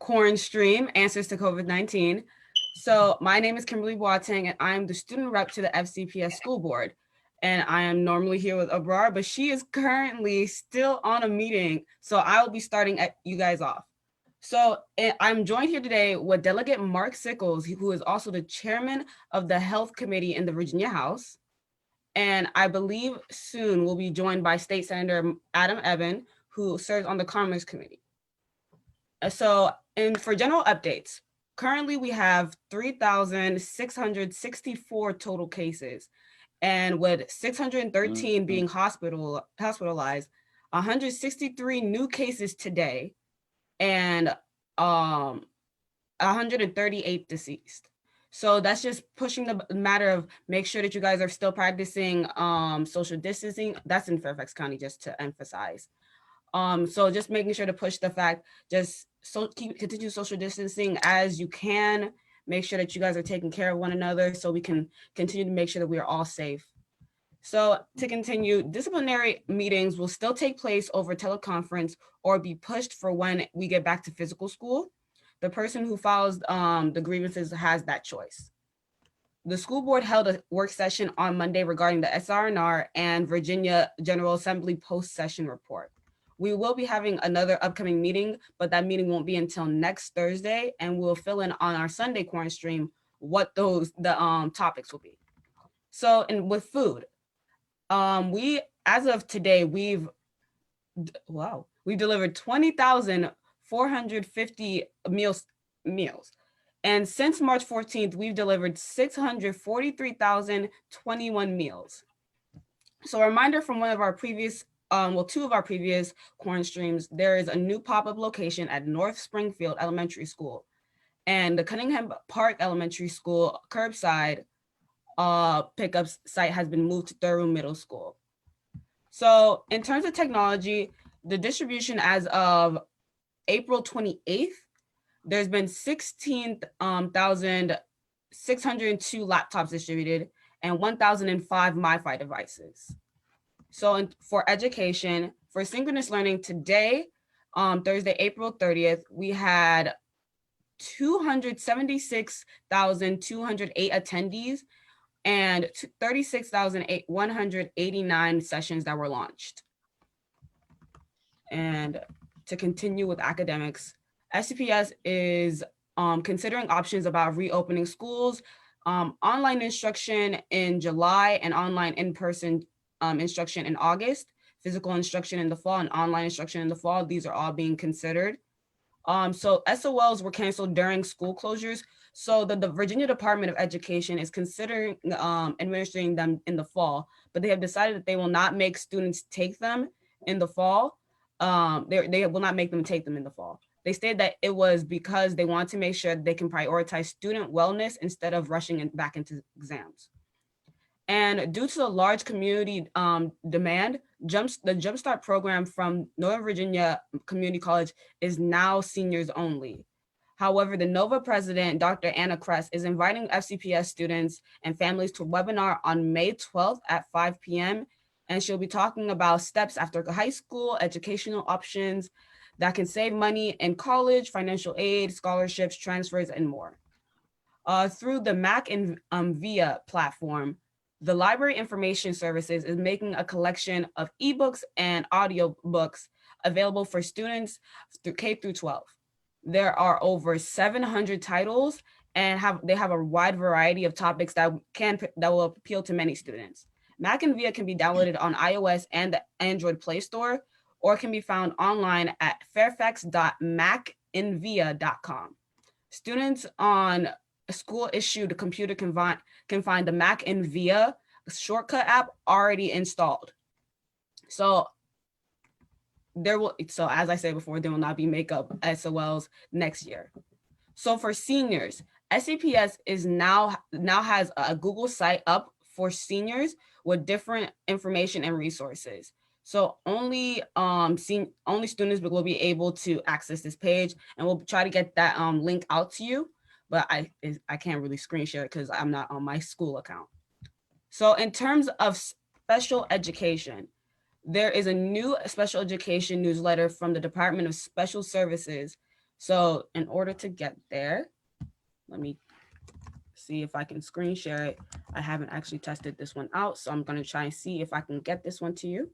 QuaranSTREAM, Answers to COVID-19. So my name is Kimberly Boateng, and I'm the student rep to the FCPS school board. And I am normally here with Abrar, but she is currently still on a meeting. So I will be starting you guys off. So I'm joined here today with Delegate Mark Sickles, who is also the chairman of the Health Committee in the Virginia House. And I believe soon we'll be joined by State Senator Ebbin, who serves on the Commerce Committee. And for general updates, currently we have 3,664 total cases, and with 613 being hospitalized, 163 new cases today, and 138 deceased. So that's just pushing the matter of make sure that you guys are still practicing social distancing. That's in Fairfax County, just to emphasize. So just making sure to push the fact, continue social distancing as you can. Make sure that you guys are taking care of one another so we can continue to make sure that we are all safe. So to continue, disciplinary meetings will still take place over teleconference or be pushed for when we get back to physical school. The person who files the grievances has that choice. The school board held a work session on Monday regarding the SRNR and Virginia General Assembly post-session report. We will be having another upcoming meeting, but that meeting won't be until next Thursday, and we'll fill in on our Sunday QuaranSTREAM what the topics will be. So, and with food, as of today, we've delivered 20,450 meals. And since March 14th, we've delivered 643,021 meals. So a reminder from one of our previous, two of our previous QuaranSTREAMs, there is a new pop-up location at North Springfield Elementary School, and the Cunningham Park Elementary School curbside pickup site has been moved to Thurrow Middle School. So in terms of technology, the distribution as of April 28th, there's been 16,602 laptops distributed and 1,005 MiFi devices. So for education, for synchronous learning today, Thursday, April 30th, we had 276,208 attendees and 36,189 sessions that were launched. And to continue with academics, FCPS is considering options about reopening schools, online instruction in July and online in-person instruction in August, physical instruction in the fall and online instruction in the fall. These are all being considered. So SOLs were canceled during school closures. So the Virginia Department of Education is considering administering them in the fall, but they have decided that they will not make students take them in the fall. They will not make them take them in the fall. They stated that it was because they want to make sure they can prioritize student wellness instead of rushing back into exams. And due to the large community demand, the Jumpstart program from Northern Virginia Community College is now seniors only. However, the NOVA president, Dr. Anna Kress, is inviting FCPS students and families to a webinar on May 12th at 5 p.m. And she'll be talking about steps after high school, educational options that can save money in college, financial aid, scholarships, transfers, and more. Through the Mac and VIA platform, the Library Information Services is making a collection of ebooks and audiobooks available for students through K through 12. There are over 700 titles, and they have a wide variety of topics that will appeal to many students. Mac and VIA can be downloaded on iOS and the Android Play Store, or can be found online at fairfax.macinvia.com. Students on a school-issued computer can find the Mac and VIA shortcut app already installed. So as I said before, there will not be makeup SOLs next year. So for seniors, FCPS is now has a Google site up for seniors with different information and resources. So only students will be able to access this page, and we'll try to get that link out to you. But I can't really screen share it because I'm not on my school account. So in terms of special education, there is a new special education newsletter from the Department of Special Services So in order to get there, let me see if I can screen share it. I haven't actually tested this one out, so I'm going to try and see if I can get this one to you.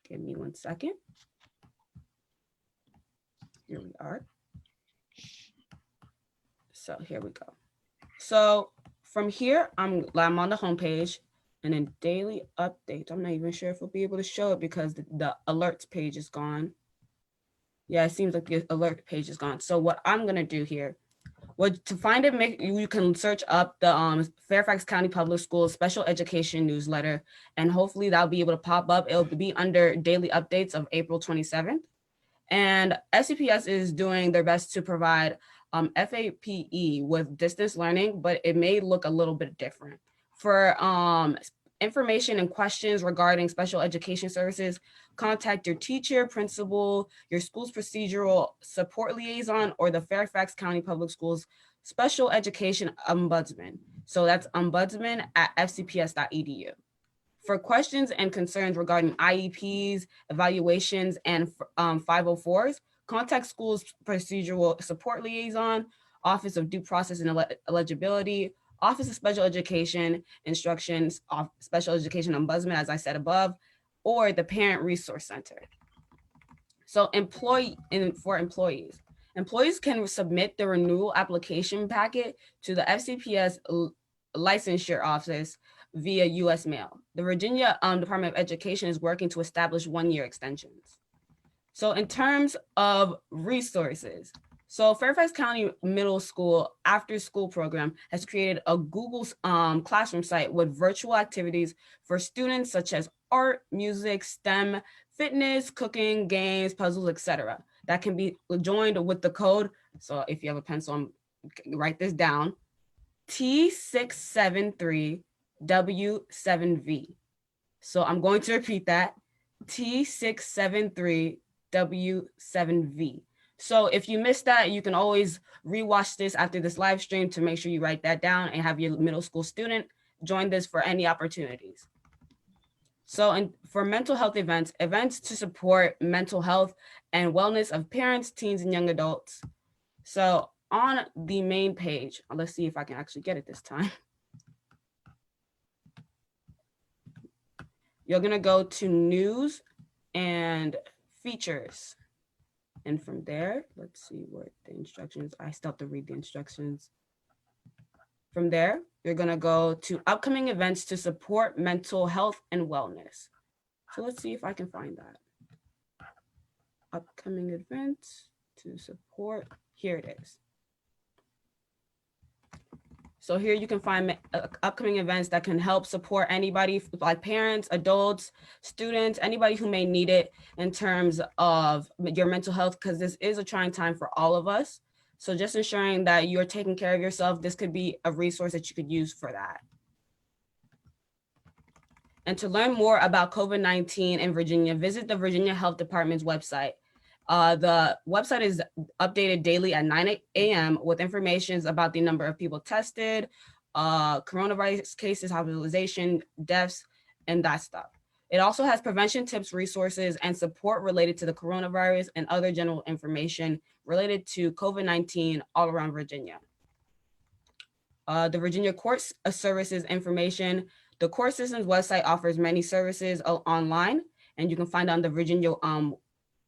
Give me 1 second. Here we are. So here we go. So from here, I'm on the homepage, and in daily updates, I'm not even sure if we'll be able to show it because the alerts page is gone. Yeah, it seems like the alert page is gone. So what I'm gonna do here, to find it, you can search up the Fairfax County Public Schools Special Education Newsletter, and hopefully that'll be able to pop up. It'll be under daily updates of April 27th. And FCPS is doing their best to provide FAPE with distance learning, but it may look a little bit different. For information and questions regarding special education services, contact your teacher, principal, your school's procedural support liaison, or the Fairfax County Public Schools Special Education Ombudsman. So that's ombudsman@fcps.edu. For questions and concerns regarding IEPs, evaluations, and 504s, contact school's procedural support liaison, Office of Due Process and Eligibility, Office of Special Education Instructions, Special Education Ombudsman, as I said above, or the Parent Resource Center. So for employees can submit the renewal application packet to the FCPS licensure office via U.S. mail. The Virginia Department of Education is working to establish 1-year extensions. So in terms of resources, so Fairfax County Middle School After School Program has created a Google Classroom site with virtual activities for students such as art, music, STEM, fitness, cooking, games, puzzles, etc. that can be joined with the code. So if you have a pencil, write this down, T673W7V. So I'm going to repeat that, T673W7V. So if you missed that, you can always rewatch this after this live stream to make sure you write that down and have your middle school student join this for any opportunities. So for mental health events to support mental health and wellness of parents, teens, and young adults. So on the main page, let's see if I can actually get it this time. You're gonna go to news and features. And from there, let's see what the instructions, I still have to read the instructions. From there, you're gonna go to upcoming events to support mental health and wellness. So let's see if I can find that. Upcoming events to support, here it is. So here you can find upcoming events that can help support anybody like parents, adults, students, anybody who may need it in terms of your mental health, because this is a trying time for all of us. So just ensuring that you're taking care of yourself, this could be a resource that you could use for that. And to learn more about COVID-19 in Virginia, visit the Virginia Health Department's website. The website is updated daily at 9 a.m. with information about the number of people tested, coronavirus cases, hospitalization, deaths, and that stuff. It also has prevention tips, resources, and support related to the coronavirus and other general information related to COVID-19 all around Virginia. The Virginia Court Services information. The court system's website offers many services online, and you can find on the Virginia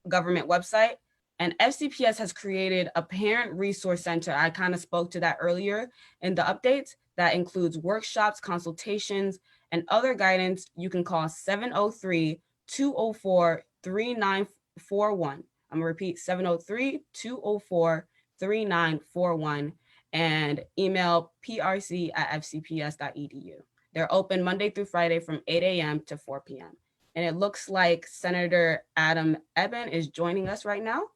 government website. And FCPS has created a parent resource center. I kind of spoke to that earlier in the updates. That includes workshops, consultations, and other guidance. You can call 703-204-3941. I'm gonna repeat, 703-204-3941, and email prc@fcps.edu. They're open Monday through Friday from 8 a.m. to 4 p.m. And it looks like Senator Ebbin is joining us right now.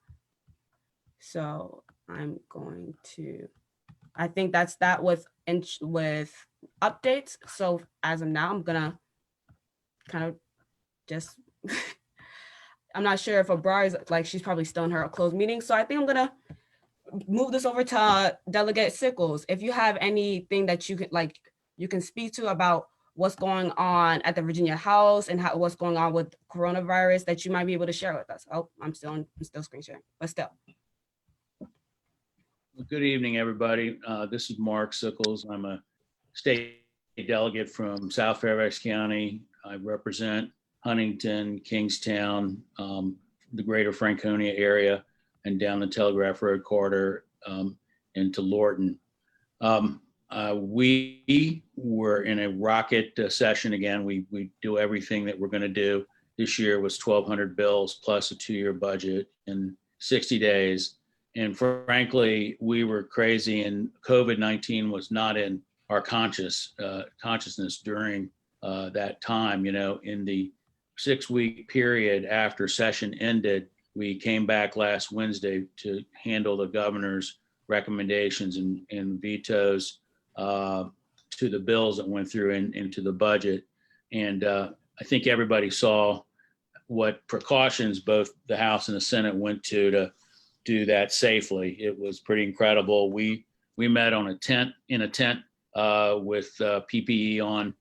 So I'm going to, I think that's that with updates. So as of now, I'm gonna kind of just, I'm not sure if Abrar is, like, she's probably still in her closed meeting. So I think I'm gonna move this over to Delegate Sickles. If you have anything that you can speak to about what's going on at the Virginia House and what's going on with coronavirus that you might be able to share with us. Oh, I'm still screen sharing, but still. Good evening, everybody. This is Mark Sickles. I'm a state delegate from South Fairfax County. I represent Huntington, Kingstown, the greater Franconia area, and down the Telegraph Road corridor into Lorton. We were in a rocket session again. We do everything that we're going to do. This year was 1,200 bills plus a 2-year budget in 60 days. And frankly, we were crazy, and COVID-19 was not in our consciousness during that time. You know, in the 6-week period after session ended, we came back last Wednesday to handle the governor's recommendations and vetoes to the bills that went through into the budget. And I think everybody saw what precautions both the House and the Senate went to do that safely. It was pretty incredible. We met on in a tent with PPE on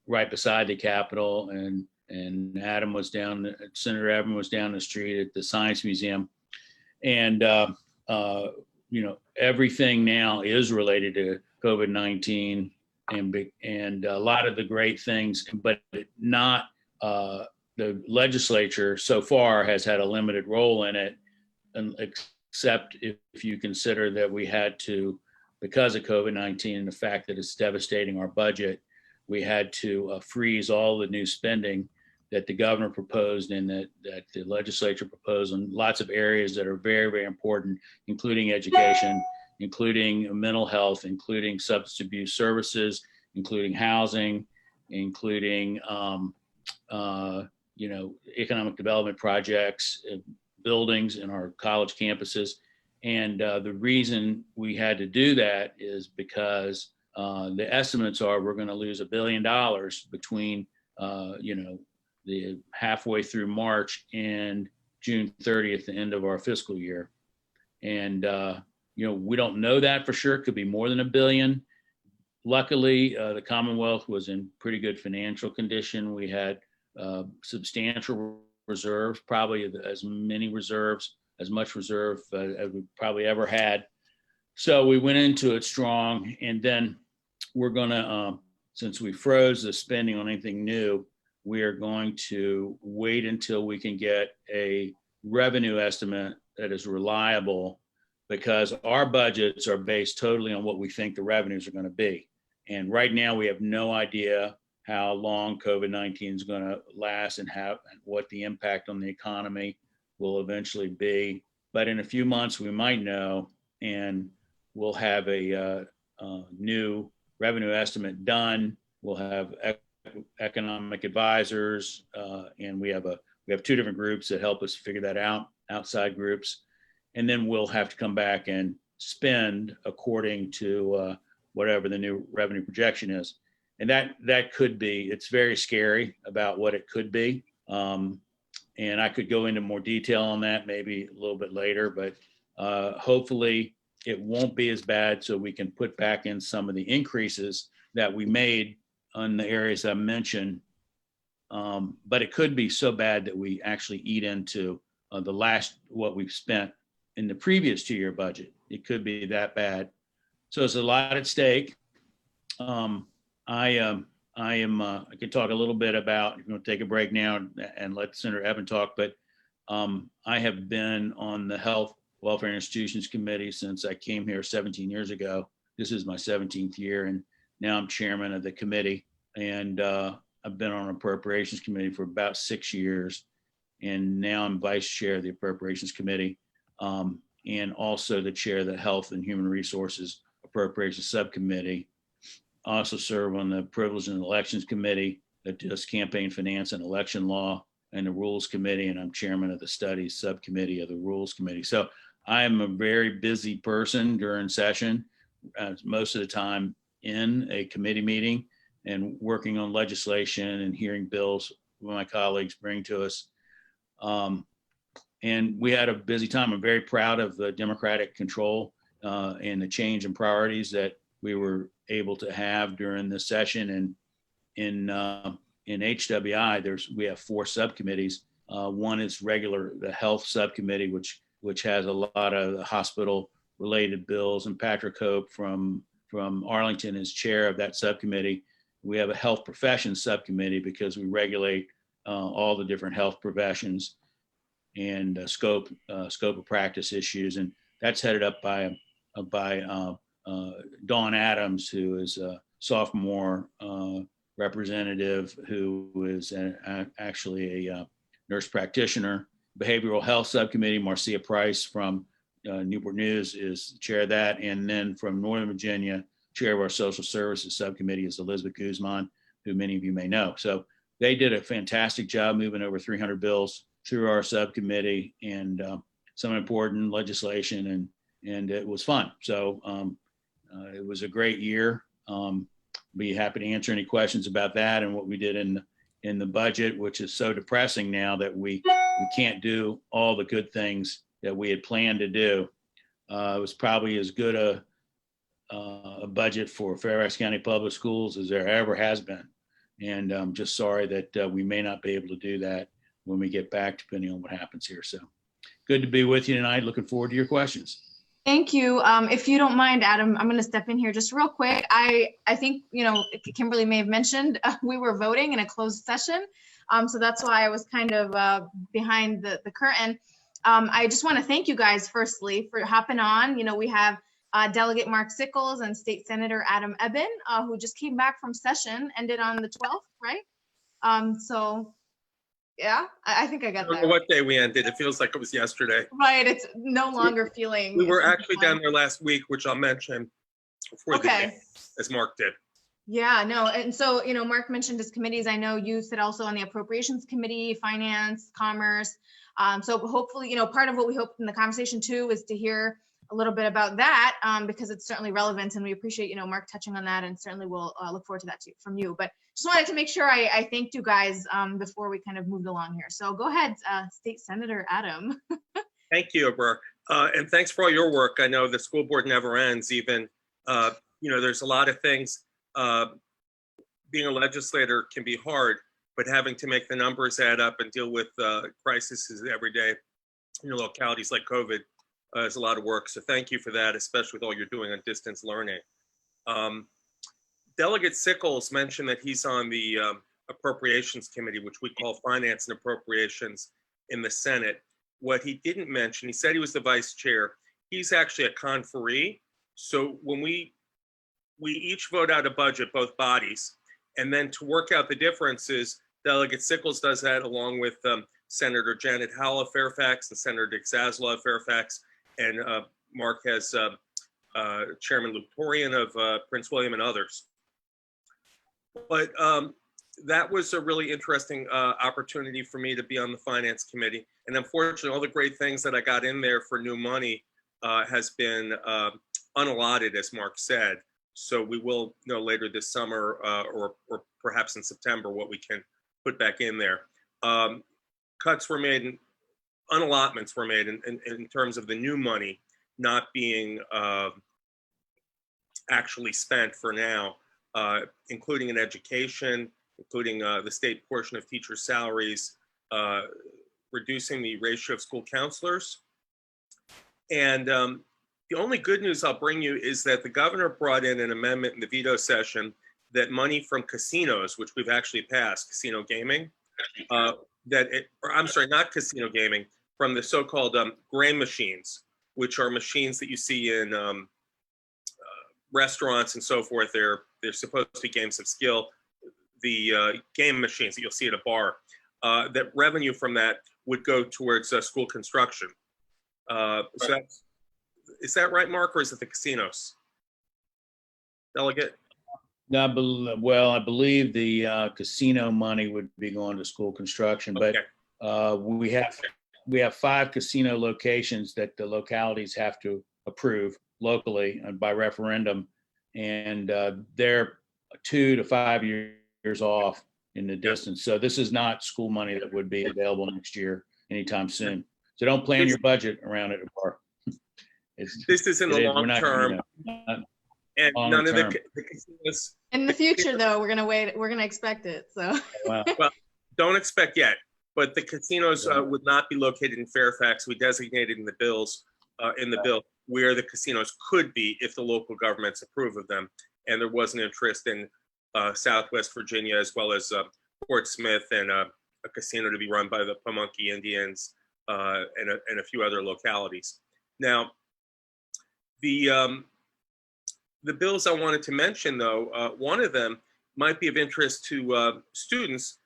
right beside the Capitol, and Senator Ebbin was down the street at the Science Museum. And you know, everything now is related to COVID-19 and a lot of the great things, but not the legislature so far has had a limited role in it, except if you consider that we had to, because of COVID-19 and the fact that it's devastating our budget, we had to freeze all the new spending that the governor proposed and that the legislature proposed in lots of areas that are very, very important, including education, including mental health, including substance abuse services, including housing, including you know, economic development projects, buildings in our college campuses. And the reason we had to do that is because the estimates are we're going to lose $1 billion between, you know, the halfway through March and June 30th, the end of our fiscal year. And, you know, we don't know that for sure. It could be more than $1 billion. Luckily, the Commonwealth was in pretty good financial condition. We had substantial reserves, probably as much reserve as we probably ever had. So we went into it strong, and then we're gonna, since we froze the spending on anything new, we are going to wait until we can get a revenue estimate that is reliable, because our budgets are based totally on what we think the revenues are going to be. And right now we have no idea how long COVID-19 is going to last and what the impact on the economy will eventually be. But in a few months we might know, and we'll have a new revenue estimate done. We'll have economic advisors, and we have 2 different groups that help us figure that out, outside groups. And then we'll have to come back and spend according to whatever the new revenue projection is. And that could be, it's very scary about what it could be. And I could go into more detail on that maybe a little bit later, but hopefully it won't be as bad, so we can put back in some of the increases that we made on the areas I mentioned. But it could be so bad that we actually eat into what we've spent in the previous 2-year budget. It could be that bad. So it's a lot at stake. I can talk a little bit about, I'm going to take a break now and let Senator Ebbin talk, but I have been on the Health, Welfare, and Institutions Committee since I came here 17 years ago. This is my 17th year, and now I'm chairman of the committee. And I've been on Appropriations Committee for about 6 years, and now I'm vice chair of the Appropriations Committee, and also the chair of the Health and Human Resources Appropriations Subcommittee. I also serve on the Privilege and Elections Committee that does campaign finance and election law, and the Rules Committee, and I'm chairman of the Studies Subcommittee of the Rules Committee. So I am a very busy person during session, most of the time in a committee meeting and working on legislation and hearing bills my colleagues bring to us. And we had a busy time. I'm very proud of the Democratic control and the change in priorities that we were able to have during this session. And in HWI, we have 4 subcommittees. One is the Health Subcommittee, which has a lot of the hospital related bills, and Patrick Hope from Arlington is chair of that subcommittee. We have a health professions subcommittee because we regulate all the different health professions and scope of practice issues, and that's headed up by Dawn Adams, who is a sophomore representative who is actually a nurse practitioner. Behavioral Health Subcommittee, Marcia Price from Newport News is chair of that. And then from Northern Virginia, chair of our Social Services Subcommittee is Elizabeth Guzman, who many of you may know. So they did a fantastic job moving over 300 bills through our subcommittee and some important legislation, and it was fun. So it was a great year. Be happy to answer any questions about that and what we did in the budget, which is so depressing now that we can't do all the good things that we had planned to do. It was probably as good a budget for Fairfax County Public Schools as there ever has been. And I'm just sorry that we may not be able to do that when we get back, depending on what happens here. So good to be with you tonight. Looking forward to your questions. Thank you. If you don't mind, Adam, I'm going to step in here just real quick. I think, Kimberly may have mentioned we were voting in a closed session. So that's why I was kind of behind the curtain. I just want to thank you guys, firstly, for hopping on. We have Delegate Mark Sickles and State Senator Adam Ebbin, who just came back from session, ended on the 12th, right? So yeah, I think I got that. I don't know what day we ended. It feels like it was yesterday. Right, it's no longer feeling. We were actually down there last week, which I'll mention before the day, as Mark did. Yeah, no, and so, Mark mentioned his committees. I know you sit also on the Appropriations Committee, Finance, Commerce. So hopefully, part of what we hope in the conversation too is to hear a little bit about that because it's certainly relevant, and we appreciate, Mark touching on that, and certainly we'll look forward to that too, from you. But just wanted to make sure I thanked you guys before we kind of moved along here. So go ahead, State Senator Adam. Thank you, Abrar. And thanks for all your work. I know the school board never ends. Even, there's a lot of things. Being a legislator can be hard, but having to make the numbers add up and deal with crises every day in your localities like COVID is a lot of work. So thank you for that, especially with all you're doing on distance learning. Delegate Sickles mentioned that he's on the Appropriations Committee, which we call Finance and Appropriations in the Senate. What he didn't mention, he said he was the vice chair. He's actually a conferee. So when we each vote out a budget, both bodies, and then to work out the differences, Delegate Sickles does that along with Senator Janet Howell of Fairfax and Senator Dick Zaslow of Fairfax, and Mark has Chairman Luke Torian of Prince William and others. But that was a really interesting opportunity for me to be on the Finance Committee. And unfortunately, all the great things that I got in there for new money has been unallotted, as Mark said. So we will know later this summer or perhaps in September what we can put back in there. Cuts were made, and unallotments were made in terms of the new money not being actually spent for now, including in education, including the state portion of teacher salaries, reducing the ratio of school counselors. And the only good news I'll bring you is that the governor brought in an amendment in the veto session that money from casinos, which we've actually passed, casino gaming, not casino gaming, from the so-called grain machines, which are machines that you see in restaurants and so forth. They're supposed to be games of skill. The game machines that you'll see at a bar, that revenue from that would go towards school construction. So is that right, Mark, or is it the casinos? Delegate? No, I believe the casino money would be going to school construction, but we have 5 casino locations that the localities have to approve locally and by referendum, and they're 2 to 5 years off in the distance. So this is not school money that would be available next year anytime soon. So don't plan your budget around it, Abrar. This is in the long term, and none of the casinos. In the future, though, we're gonna wait. We're gonna expect it. So, wow. Well, don't expect yet. But the casinos would not be located in Fairfax. We designated in the bills, in the bill. where the casinos could be if the local governments approve of them. And there was an interest in Southwest Virginia, as well as Fort Smith, and a casino to be run by the Pamunkey Indians, and a few other localities. Now, the bills I wanted to mention, though, one of them might be of interest to students,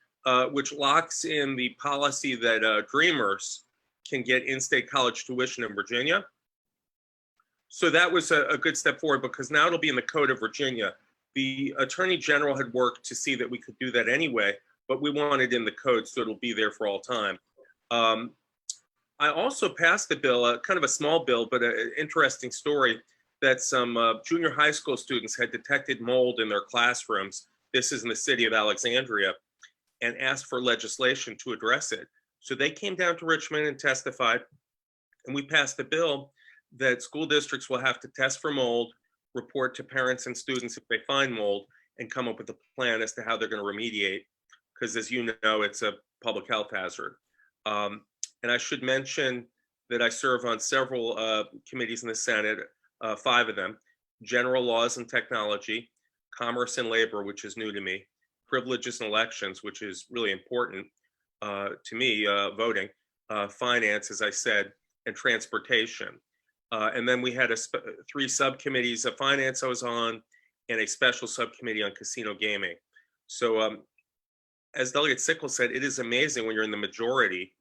which locks in the policy that Dreamers can get in-state college tuition in Virginia. So that was a good step forward, because now it'll be in the Code of Virginia. The Attorney General had worked to see that we could do that anyway, but we want it in the code so it'll be there for all time. I also passed a bill, kind of a small bill, but an interesting story, that some junior high school students had detected mold in their classrooms. This is in the city of Alexandria, and asked for legislation to address it. So they came down to Richmond and testified, and we passed a bill that school districts will have to test for mold, report to parents and students if they find mold, and come up with a plan as to how they're going to remediate, because as you know, it's a public health hazard. And I should mention that I serve on several committees in the Senate, 5 of them: General Laws and Technology, Commerce and Labor, which is new to me, Privileges and Elections, which is really important to me, voting, Finance, as I said, and Transportation. And then we had 3 subcommittees of Finance I was on, and a special subcommittee on casino gaming. So as Delegate Sickles said, it is amazing when you're in the majority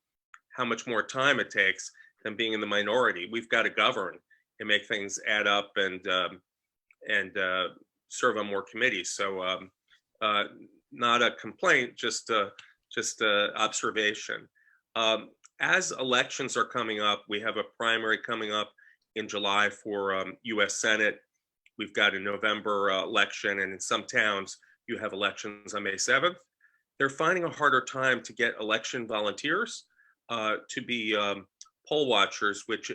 how much more time it takes than being in the minority. We've got to govern and make things add up and serve on more committees. So not a complaint, just observation. As elections are coming up, we have a primary coming up in July for US Senate. We've got a November election, and in some towns, you have elections on May 7th. They're finding a harder time to get election volunteers to be poll watchers, which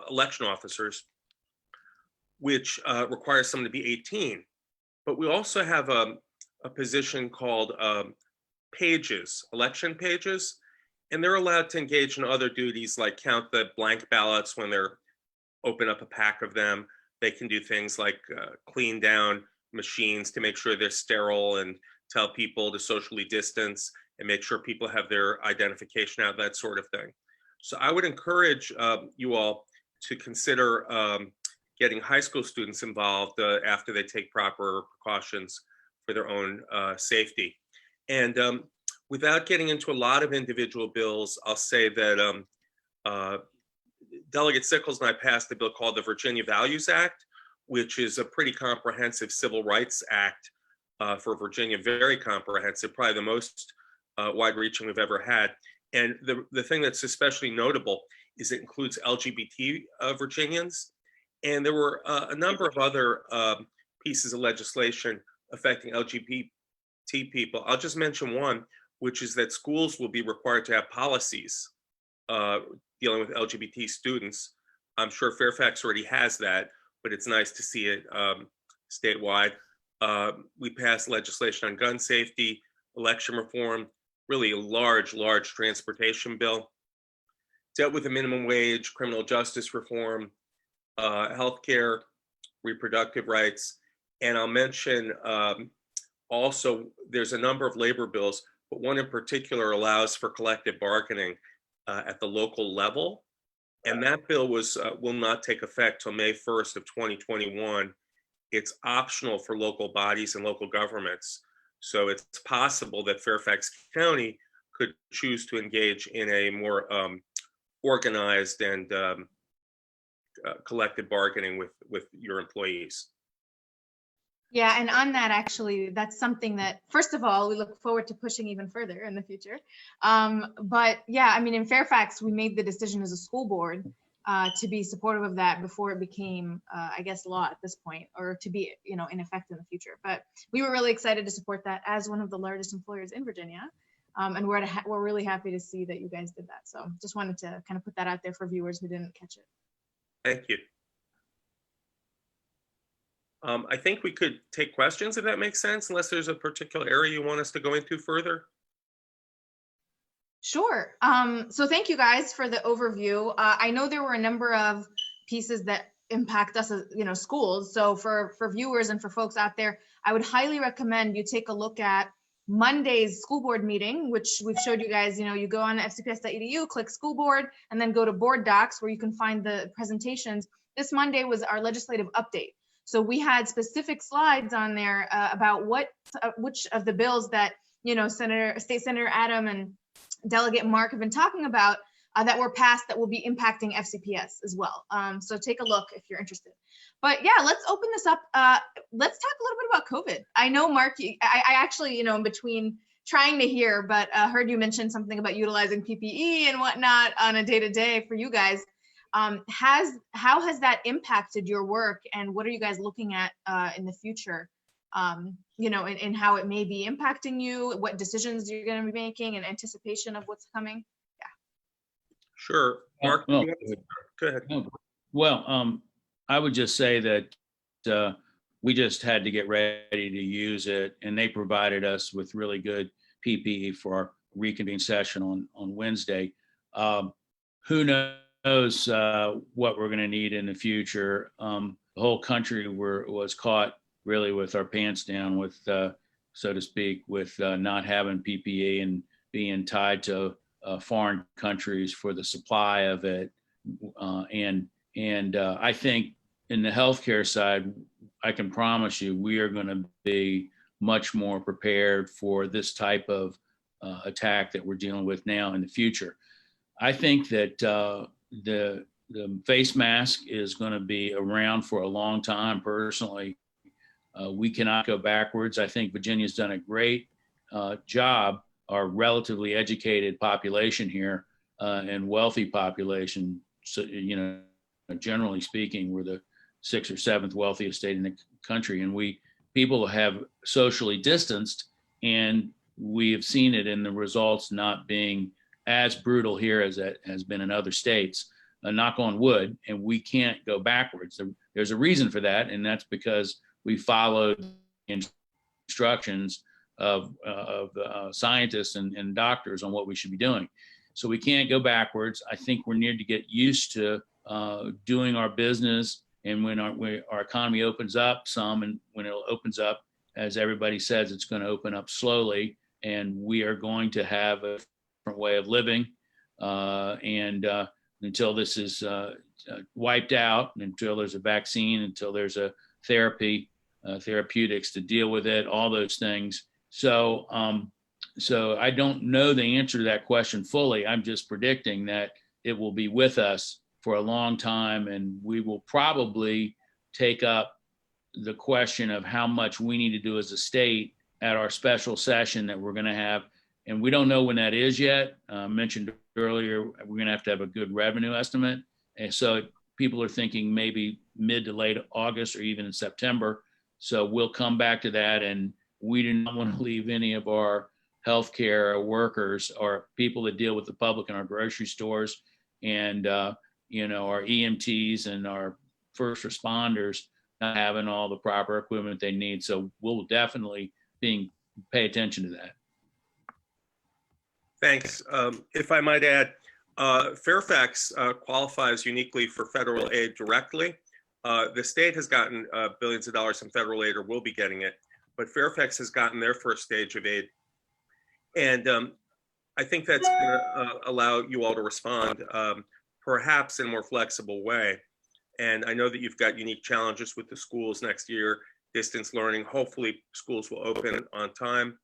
election officers, which requires someone to be 18. But we also have a position called pages, election pages, and they're allowed to engage in other duties like count the blank ballots when they're open up a pack of them. They can do things like clean down machines to make sure they're sterile, and tell people to socially distance and make sure people have their identification out, that sort of thing. So I would encourage you all to consider getting high school students involved after they take proper precautions for their own safety. And without getting into a lot of individual bills, I'll say that Delegate Sickles and I passed a bill called the Virginia Values Act, which is a pretty comprehensive civil rights act for Virginia, very comprehensive, probably the most wide-reaching we've ever had. And the thing that's especially notable is it includes LGBT Virginians. And there were a number of other pieces of legislation affecting LGBT people. I'll just mention one, which is that schools will be required to have policies dealing with LGBT students. I'm sure Fairfax already has that, but it's nice to see it statewide. We passed legislation on gun safety, election reform, really a large transportation bill, dealt with the minimum wage, criminal justice reform, healthcare, reproductive rights. And I'll mention also, there's a number of labor bills, but one in particular allows for collective bargaining at the local level. And that bill will not take effect till May 1st of 2021. It's optional for local bodies and local governments. So it's possible that Fairfax County could choose to engage in a more organized and collective bargaining with your employees. Yeah, and on that, actually, that's something that, first of all, we look forward to pushing even further in the future. But yeah, I mean, in Fairfax, we made the decision as a school board to be supportive of that before it became, I guess, law at this point, or to be, in effect in the future. But we were really excited to support that as one of the largest employers in Virginia. And we're really happy to see that you guys did that. So just wanted to kind of put that out there for viewers who didn't catch it. Thank you. I think we could take questions if that makes sense, unless there's a particular area you want us to go into further. Sure. So thank you guys for the overview. I know there were a number of pieces that impact us as, schools. So for viewers and for folks out there, I would highly recommend you take a look at Monday's school board meeting, which we've showed you guys. You go on fcps.edu, click school board, and then go to board docs where you can find the presentations. This Monday was our legislative update. So we had specific slides on there about which of the bills that, State Senator Adam and Delegate Mark have been talking about that were passed that will be impacting FCPS as well. So take a look if you're interested. But yeah, let's open this up. Let's talk a little bit about COVID. I know, Mark, I actually, in between trying to hear, but heard you mention something about utilizing PPE and whatnot on a day-to-day for you guys. How has that impacted your work, and what are you guys looking at in the future? In how it may be impacting you, what decisions you're going to be making in anticipation of what's coming? Yeah. Sure. Mark, Well, go ahead. Well, I would just say that we just had to get ready to use it, and they provided us with really good PPE for our reconvene session on Wednesday. Who knows what we're going to need in the future? The whole country was caught really with our pants down, with so to speak, with not having PPE and being tied to foreign countries for the supply of it. And I think in the healthcare side, I can promise you we are going to be much more prepared for this type of attack that we're dealing with now in the future. I think that the face mask is going to be around for a long time. Personally, we cannot go backwards. I think Virginia's done a great job. Our relatively educated population here and wealthy population, so, generally speaking, we're the 6th or 7th wealthiest state in the country, and people have socially distanced, and we have seen it in the results not being as brutal here as it has been in other states. Knock on wood, and we can't go backwards. There's a reason for that, and that's because we followed instructions of scientists and doctors on what we should be doing. So we can't go backwards. I think we need to get used to doing our business, and when our economy opens up some, and when it opens up, as everybody says, it's going to open up slowly, and we are going to have a different way of living. And until this is wiped out, until there's a vaccine, until there's a therapeutics to deal with it, all those things. So I don't know the answer to that question fully. I'm just predicting that it will be with us for a long time, and we will probably take up the question of how much we need to do as a state at our special session that we're going to have. And we don't know when that is yet. Mentioned earlier, we're going to have a good revenue estimate. And so people are thinking maybe mid to late August or even in September. So we'll come back to that. And we do not want to leave any of our healthcare workers or people that deal with the public in our grocery stores and, our EMTs and our first responders not having all the proper equipment they need. So we'll definitely pay attention to that. Thanks. If I might add, Fairfax qualifies uniquely for federal aid directly. The state has gotten billions of dollars in federal aid, or will be getting it, but Fairfax has gotten their first stage of aid. And I think that's going to allow you all to respond, perhaps in a more flexible way. And I know that you've got unique challenges with the schools next year, distance learning. Hopefully schools will open on time.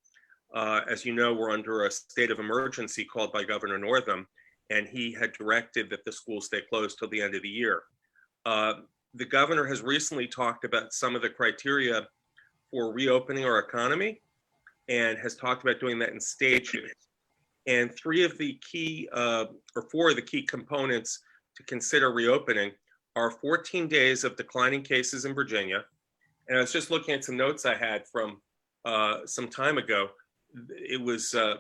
As you know, we're under a state of emergency called by Governor Northam, and he had directed that the schools stay closed till the end of the year. The governor has recently talked about some of the criteria for reopening our economy and has talked about doing that in stages. And four of the key components to consider reopening are 14 days of declining cases in Virginia. And I was just looking at some notes I had from some time ago. It was a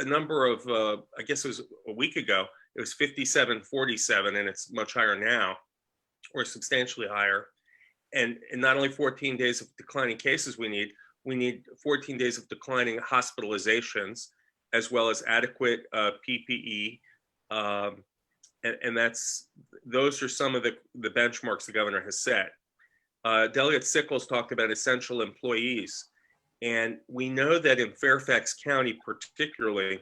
number of, I guess it was a week ago, it was 57-47, and it's much higher now, or substantially higher. And not only 14 days of declining cases we need 14 days of declining hospitalizations, as well as adequate PPE And those are some of the benchmarks the governor has set. Delegate Sickles talked about essential employees. And we know that in Fairfax County particularly,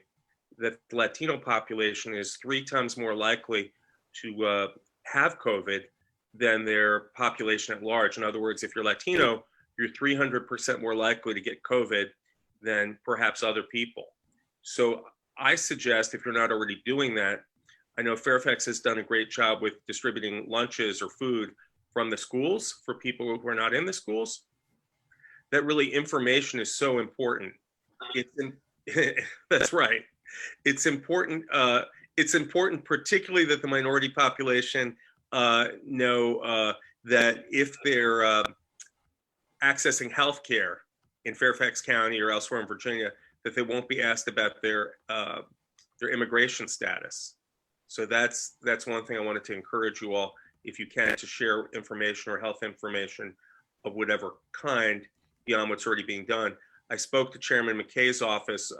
that the Latino population is 3 times more likely to have COVID than their population at large. In other words, if you're Latino, you're 300% more likely to get COVID than perhaps other people. So I suggest, if you're not already doing that, I know Fairfax has done a great job with distributing lunches or food from the schools for people who are not in the schools. That really information is so important. That's right. It's important. It's important, particularly that the minority population know that if they're accessing healthcare in Fairfax County or elsewhere in Virginia, that they won't be asked about their immigration status. So that's one thing I wanted to encourage you all, if you can, to share information or health information of whatever kind beyond what's already being done. I spoke to Chairman McKay's office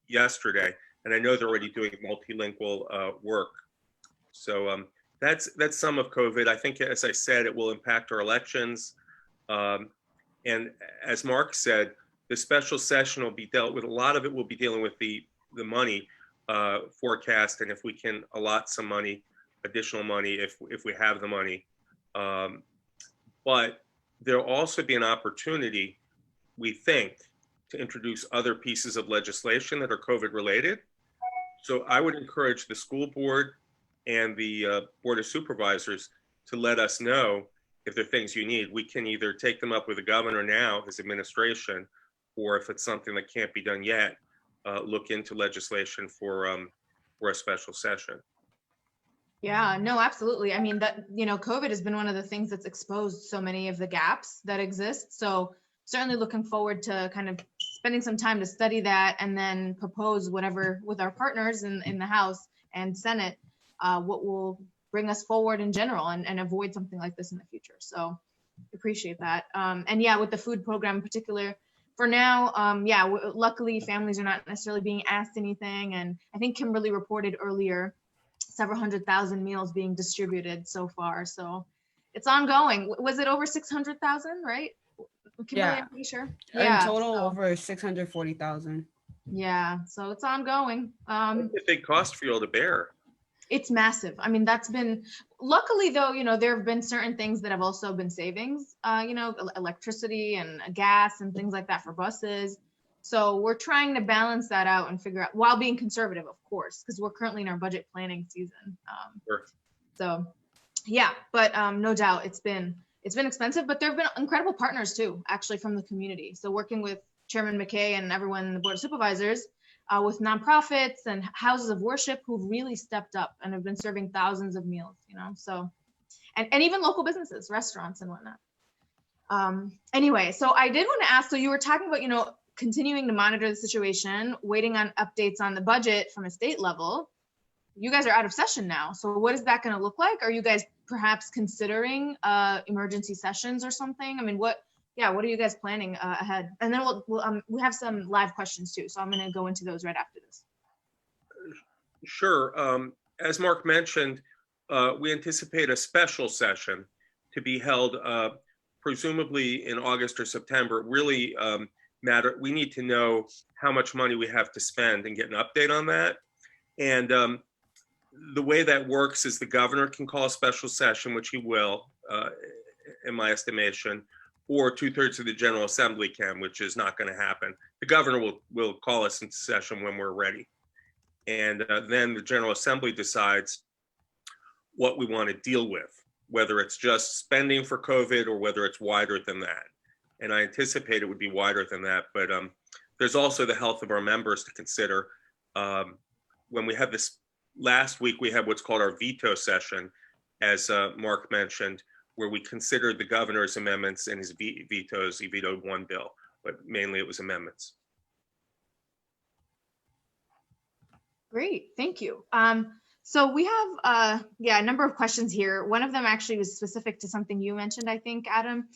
yesterday, and I know they're already doing multilingual work. So that's some of COVID. I think, as I said, it will impact our elections. And as Mark said, the special session will be dealt with. A lot of it will be dealing with the money forecast, and if we can allot some money, additional money, if we have the money. But there'll also be an opportunity, we think, to introduce other pieces of legislation that are COVID related. So I would encourage the school board and the Board of Supervisors to let us know if there are things you need. We can either take them up with the governor now, his administration, or if it's something that can't be done yet, look into legislation for a special session. Yeah, no, absolutely. I mean, that, COVID has been one of the things that's exposed so many of the gaps that exist. So certainly looking forward to kind of spending some time to study that and then propose whatever with our partners in the House and Senate, what will bring us forward in general and avoid something like this in the future. So appreciate that. And yeah, with the food program in particular, for now, luckily families are not necessarily being asked anything. And I think Kimberly reported earlier, several 100,000 meals being distributed so far. So it's ongoing. Was it over 600,000, right? Kimberly, Yeah. I'm pretty sure. In total, over 640,000. Yeah, so it's ongoing. It's a big cost for you all to bear. It's massive. I mean, that's been, luckily though, there have been certain things that have also been savings, electricity and gas and things like that for buses. So we're trying to balance that out and figure out, while being conservative, of course, because we're currently in our budget planning season. Sure. So yeah, but no doubt it's been expensive, but there have been incredible partners too, actually, from the community. So working with Chairman McKay and everyone in the Board of Supervisors, with nonprofits and houses of worship who've really stepped up and have been serving thousands of meals, so, and even local businesses, restaurants and whatnot. Anyway, so I did want to ask, so you were talking about, continuing to monitor the situation, waiting on updates on the budget from a state level. You guys are out of session now. So what is that going to look like? Are you guys perhaps considering emergency sessions or something? I mean, what are you guys planning ahead? And then we have some live questions too. So I'm going to go into those right after this. Sure. As Mark mentioned, we anticipate a special session to be held presumably in August or September. Really we need to know how much money we have to spend and get an update on that. And the way that works is the governor can call a special session, which he will, in my estimation, or 2/3 of the General Assembly can, which is not going to happen. The governor will call us into session when we're ready. And then the General Assembly decides what we want to deal with, whether it's just spending for COVID or whether it's wider than that. And I anticipate it would be wider than that, but there's also the health of our members to consider. When we had this last week, we had what's called our veto session, as Mark mentioned, where we considered the governor's amendments and his vetoes. He vetoed one bill, but mainly it was amendments. Great, thank you. So we have a number of questions here. One of them actually was specific to something you mentioned, I think, Adam.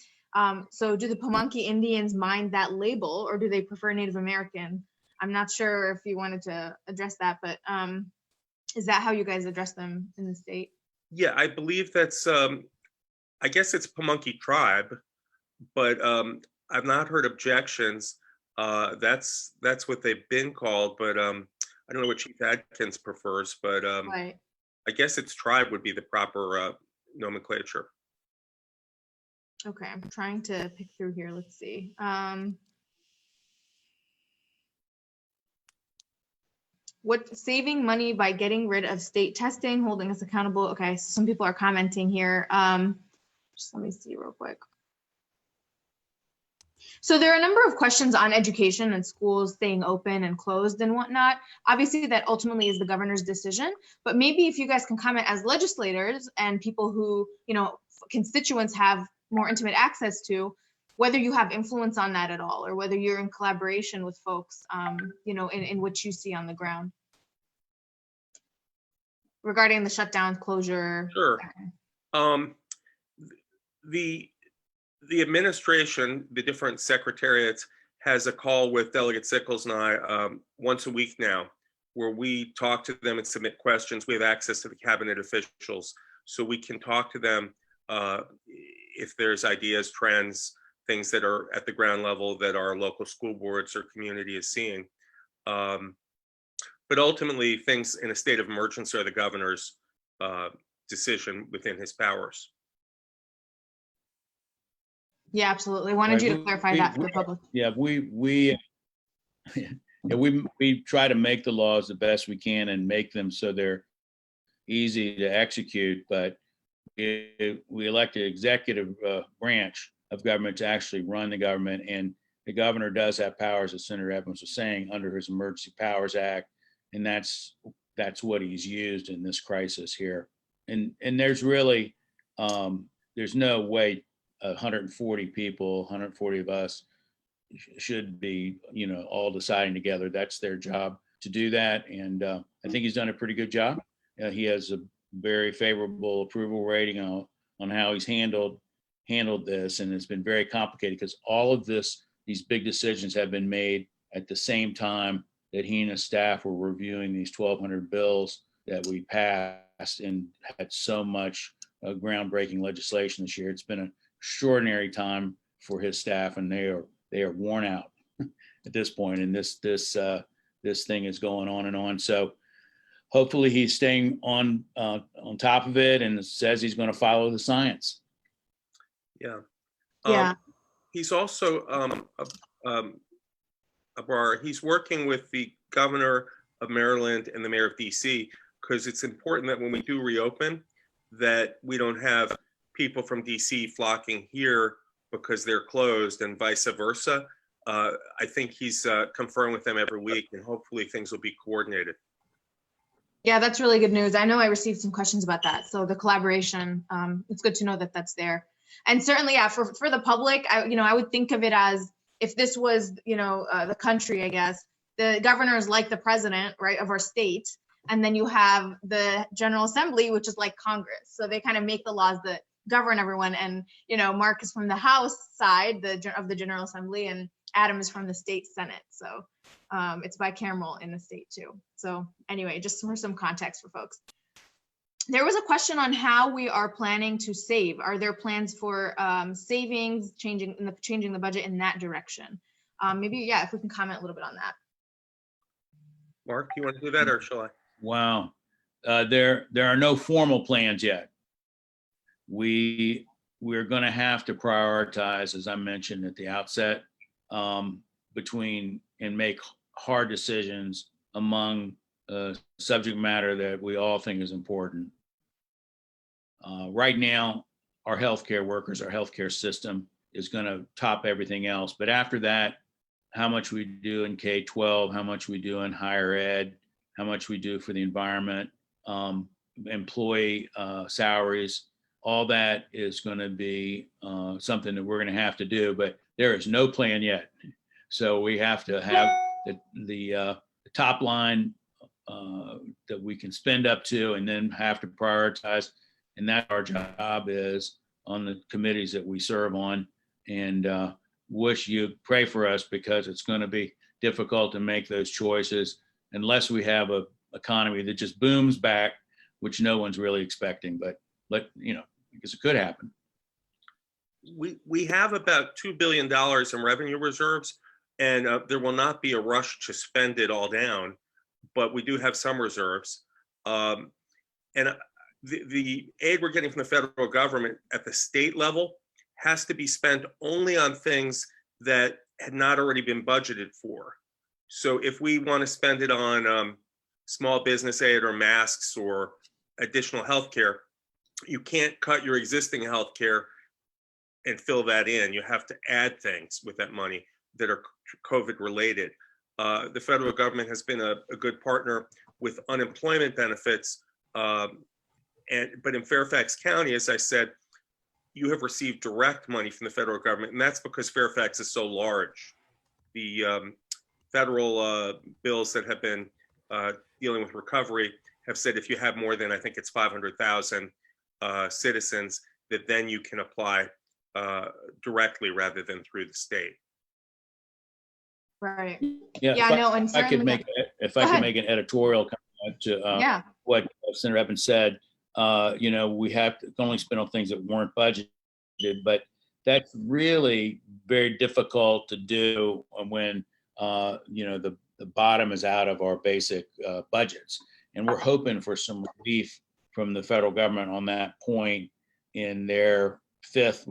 So do the Pamunkey Indians mind that label, or do they prefer Native American? I'm not sure if you wanted to address that, but Is that how you guys address them in the state? Yeah, I believe that's, I guess it's Pamunkey Tribe, but I've not heard objections. That's what they've been called, but I don't know what Chief Adkins prefers, but Right. I guess it's tribe would be the proper nomenclature. Okay, I'm trying to pick through here. Let's see. What saving money by getting rid of state testing, holding us accountable? Okay, so some people are commenting here. Just let me see real quick. So there are a number of questions on education and schools staying open and closed and whatnot. Obviously, that ultimately is the governor's decision, but maybe if you guys can comment as legislators and people who, you know, constituents have more intimate access to, whether you have influence on that at all, or whether you're in collaboration with folks, you know, in what you see on the ground regarding the shutdown, closure. Sure. The administration, the different secretariats, has a call with Delegate Sickles and I once a week now, where we talk to them and submit questions. We have access to the cabinet officials, so we can talk to them if there's ideas, trends, things that are at the ground level that our local school boards or community is seeing. But ultimately, things in a state of emergency are the governor's decision within his powers. Yeah, absolutely. Wanted you to clarify that for the public. Yeah, we try to make the laws the best we can and make them so they're easy to execute, but we elect the executive branch of government to actually run the government, and the governor does have powers, as Senator Evans was saying, under his Emergency Powers Act, and that's what he's used in this crisis here. And there's really there's no way 140 people, 140 of us should be, you know, all deciding together. That's their job to do that, and I think he's done a pretty good job. He has a very favorable approval rating on how he's handled this, and it's been very complicated because all of these big decisions have been made at the same time that he and his staff were reviewing these 1,200 bills that we passed and had so much groundbreaking legislation this year. It's been an extraordinary time for his staff, and they are worn out at this point, and this thing is going on and on. So hopefully he's staying on top of it and says he's going to follow the science. Yeah. Yeah. He's also, Abrar, he's working with the governor of Maryland and the mayor of DC, because it's important that when we do reopen, that we don't have people from DC flocking here because they're closed and vice versa. I think he's conferring with them every week, and hopefully things will be coordinated. Yeah, that's really good news. I know I received some questions about that. So the collaboration, it's good to know that that's there. And certainly, yeah, for the public, I would think of it as if this was, the country, I guess, the governor is like the president, right, of our state. And then you have the General Assembly, which is like Congress. So they kind of make the laws that govern everyone. And, Mark is from the House side of the General Assembly, and Adam is from the state Senate. So it's bicameral in the state too. So anyway, just for some context for folks. There was a question on how we are planning to save. Are there plans for savings, changing the budget in that direction? Maybe, yeah, if we can comment a little bit on that. Mark, you want to do that, or shall I? Wow. There are no formal plans yet. We're going to have to prioritize, as I mentioned at the outset, between and make hard decisions among subject matter that we all think is important. Right now, our healthcare workers, our healthcare system is going to top everything else. But after that, how much we do in K-12, how much we do in higher ed, how much we do for the environment, employee salaries, all that is going to be something that we're going to have to do. But there is no plan yet. So we have to have the top line that we can spend up to, and then have to prioritize. And that our job is on the committees that we serve on. And wish you pray for us, because it's going to be difficult to make those choices unless we have a economy that just booms back, which no one's really expecting, but because it could happen. We have about $2 billion in revenue reserves, and there will not be a rush to spend it all down, but we do have some reserves. And the aid we're getting from the federal government at the state level has to be spent only on things that had not already been budgeted for. So if we want to spend it on small business aid or masks or additional healthcare, you can't cut your existing healthcare and fill that in. You have to add things with that money that are COVID related. The federal government has been a good partner with unemployment benefits. But in Fairfax County, as I said, you have received direct money from the federal government, and that's because Fairfax is so large. The federal bills that have been dealing with recovery have said if you have more than, I think it's 500,000 citizens, that then you can apply directly rather than through the state. Right. Yeah, And if I could make an editorial comment to what Senator Ebbin said. We have to only spend on things that weren't budgeted, but that's really very difficult to do when the bottom is out of our basic budgets, and we're hoping for some relief from the federal government on that point in their fifth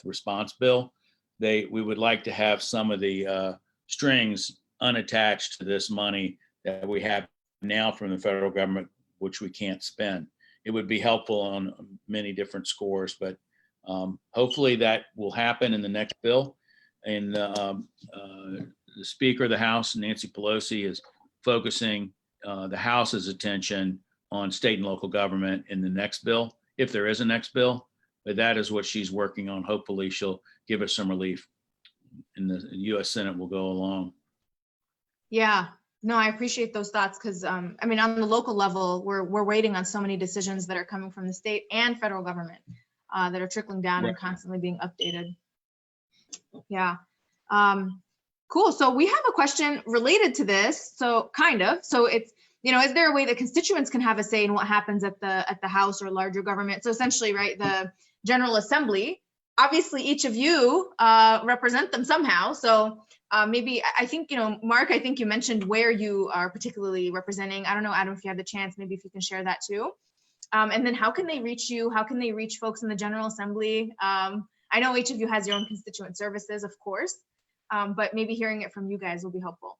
response bill. We would like to have some of the strings unattached to this money that we have now from the federal government, which we can't spend. It would be helpful on many different scores, but hopefully that will happen in the next bill. And the Speaker of the House, Nancy Pelosi, is focusing the House's attention on state and local government in the next bill, if there is a next bill. But that is what she's working on. Hopefully she'll give us some relief, and the U.S. Senate will go along. Yeah, no, I appreciate those thoughts because, on the local level, we're waiting on so many decisions that are coming from the state and federal government that are trickling down and constantly being updated. Yeah. Cool. So we have a question related to this. So it's, is there a way that constituents can have a say in what happens at the House or larger government? So essentially, right, the General Assembly, obviously each of you represent them somehow. So maybe, I think, Mark, I think you mentioned where you are particularly representing. I don't know, Adam, if you had the chance, maybe if you can share that too. And then how can they reach you? How can they reach folks in the General Assembly? I know each of you has your own constituent services, of course, but maybe hearing it from you guys will be helpful.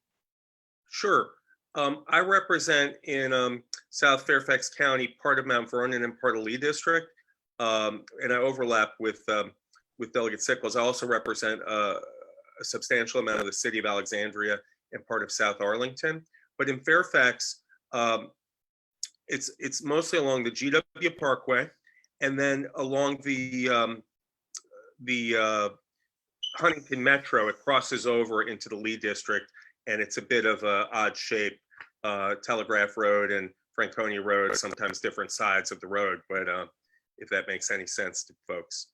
Sure. I represent in South Fairfax County, part of Mount Vernon and part of Lee District, and I overlap with Delegate Sickles. I also represent a substantial amount of the city of Alexandria and part of South Arlington. But in Fairfax, it's mostly along the GW Parkway, and then along the Huntington Metro. It crosses over into the Lee District, and it's a bit of a odd shape. Telegraph Road and Franconia Road, sometimes different sides of the road, but if that makes any sense to folks.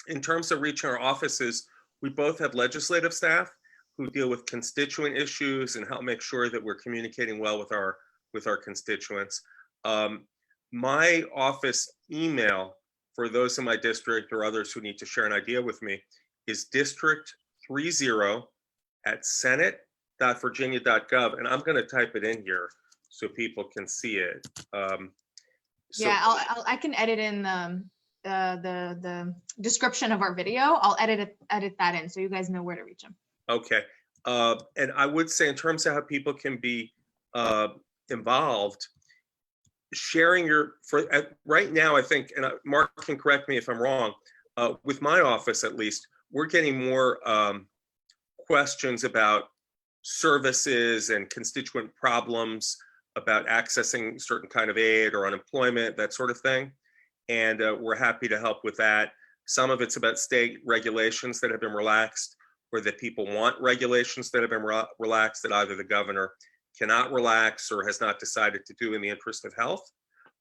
In terms of reaching our offices, we both have legislative staff who deal with constituent issues and help make sure that we're communicating well with our constituents. My office email for those in my district or others who need to share an idea with me is district30@senate.virginia.gov, and I'm going to type it in here so people can see it. I can edit in the description of our video. I'll edit that in so you guys know where to reach them. Okay, and I would say in terms of how people can be involved, sharing right now, I think, and Mark can correct me if I'm wrong, with my office at least, we're getting more questions about services and constituent problems about accessing certain kind of aid or unemployment, that sort of thing. And we're happy to help with that. Some of it's about state regulations that have been relaxed, or that people want regulations that have been relaxed that either the governor cannot relax or has not decided to do in the interest of health.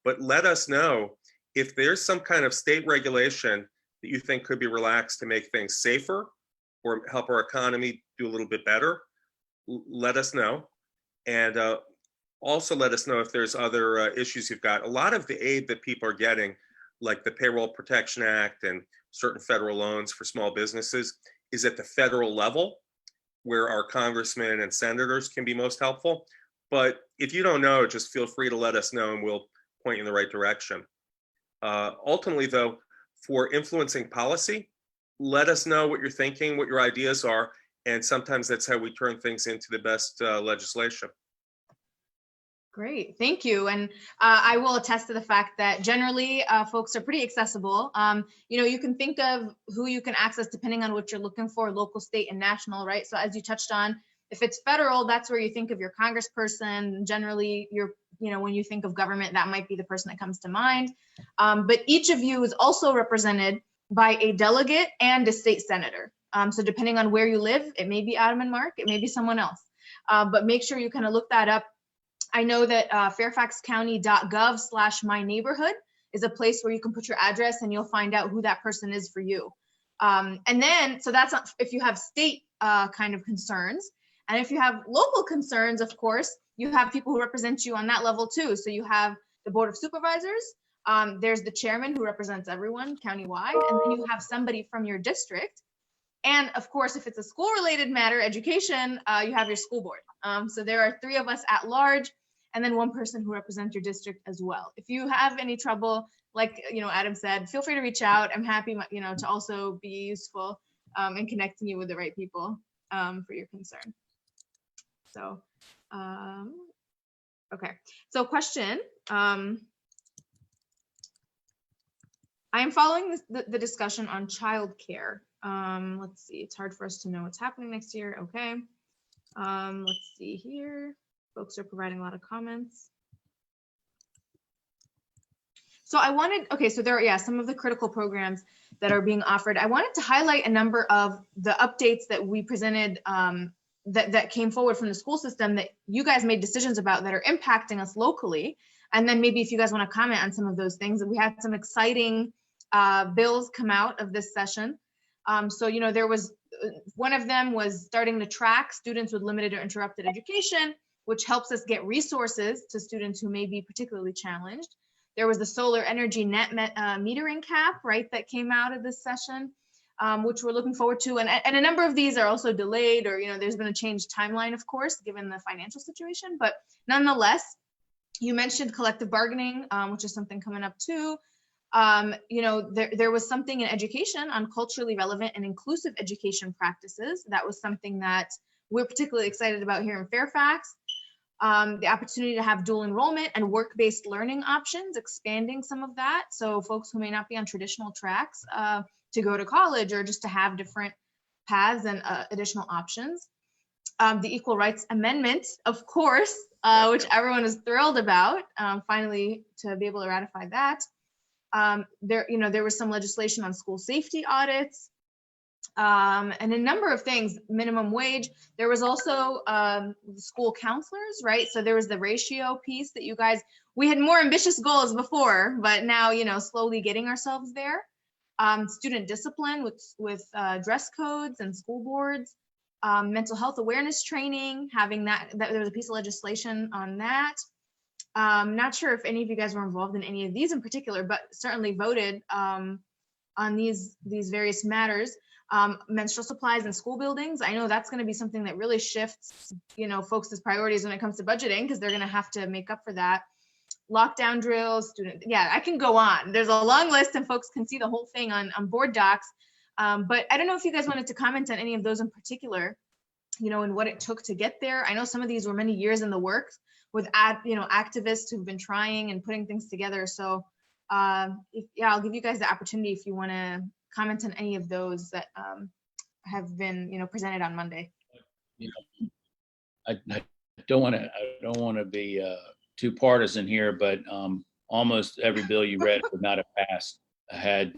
But let us know if there's some kind of state regulation that you think could be relaxed to make things safer or help our economy do a little bit better. Let us know. And Also, let us know if there's other issues you've got. A lot of the aid that people are getting, like the Payroll Protection Act and certain federal loans for small businesses, is at the federal level, where our congressmen and senators can be most helpful. But if you don't know, just feel free to let us know and we'll point you in the right direction. Ultimately, though, for influencing policy, let us know what you're thinking, what your ideas are, and sometimes that's how we turn things into the best legislation. Great, thank you. And I will attest to the fact that generally folks are pretty accessible. You can think of who you can access depending on what you're looking for, local, state, and national, right? So as you touched on, if it's federal, that's where you think of your congressperson. Generally, when you think of government, that might be the person that comes to mind. But each of you is also represented by a delegate and a state senator. So depending on where you live, it may be Adam and Mark, it may be someone else. But make sure you kind of look that up. I know that fairfaxcounty.gov/myneighborhood is a place where you can put your address and you'll find out who that person is for you. And then, so that's if you have state kind of concerns. And if you have local concerns, of course, you have people who represent you on that level too. So you have the Board of Supervisors, there's the chairman who represents everyone countywide, and then you have somebody from your district. And of course, if it's a school-related matter, education, you have your school board. So there are 3 of us at large, and then 1 person who represents your district as well. If you have any trouble, like Adam said, feel free to reach out. I'm happy, to also be useful in connecting you with the right people for your concern. So, okay. So question. I am following the discussion on childcare. Let's see, it's hard for us to know what's happening next year. Okay. Let's see here. Folks are providing a lot of comments. So so there are, some of the critical programs that are being offered. I wanted to highlight a number of the updates that we presented that came forward from the school system that you guys made decisions about that are impacting us locally. And then maybe if you guys want to comment on some of those things, we had some exciting bills come out of this session. So, there was, one of them was starting to track students with limited or interrupted education, which helps us get resources to students who may be particularly challenged. There was the solar energy net metering cap, right, that came out of this session, which we're looking forward to. And a number of these are also delayed, or, there's been a changed timeline, of course, given the financial situation. But nonetheless, you mentioned collective bargaining, which is something coming up too. There was something in education on culturally relevant and inclusive education practices. That was something that we're particularly excited about here in Fairfax. The opportunity to have dual enrollment and work-based learning options, expanding some of that. So folks who may not be on traditional tracks to go to college, or just to have different paths and additional options. The Equal Rights Amendment, of course, which everyone is thrilled about, finally to be able to ratify that. There was some legislation on school safety audits, and a number of things, minimum wage. There was also school counselors, right? So there was the ratio piece that you guys, we had more ambitious goals before, but now, slowly getting ourselves there. Student discipline with dress codes and school boards, mental health awareness training, having that there was a piece of legislation on that. Not sure if any of you guys were involved in any of these in particular, but certainly voted on these various matters. Menstrual supplies in school buildings. I know that's going to be something that really shifts, folks' priorities when it comes to budgeting, because they're going to have to make up for that. Lockdown drills, I can go on. There's a long list, and folks can see the whole thing on board docs. But I don't know if you guys wanted to comment on any of those in particular, and what it took to get there. I know some of these were many years in the works with activists who've been trying and putting things together. So I'll give you guys the opportunity if you want to comment on any of those that have been presented on Monday. I don't want to be too partisan here, but almost every bill you read would not have passed had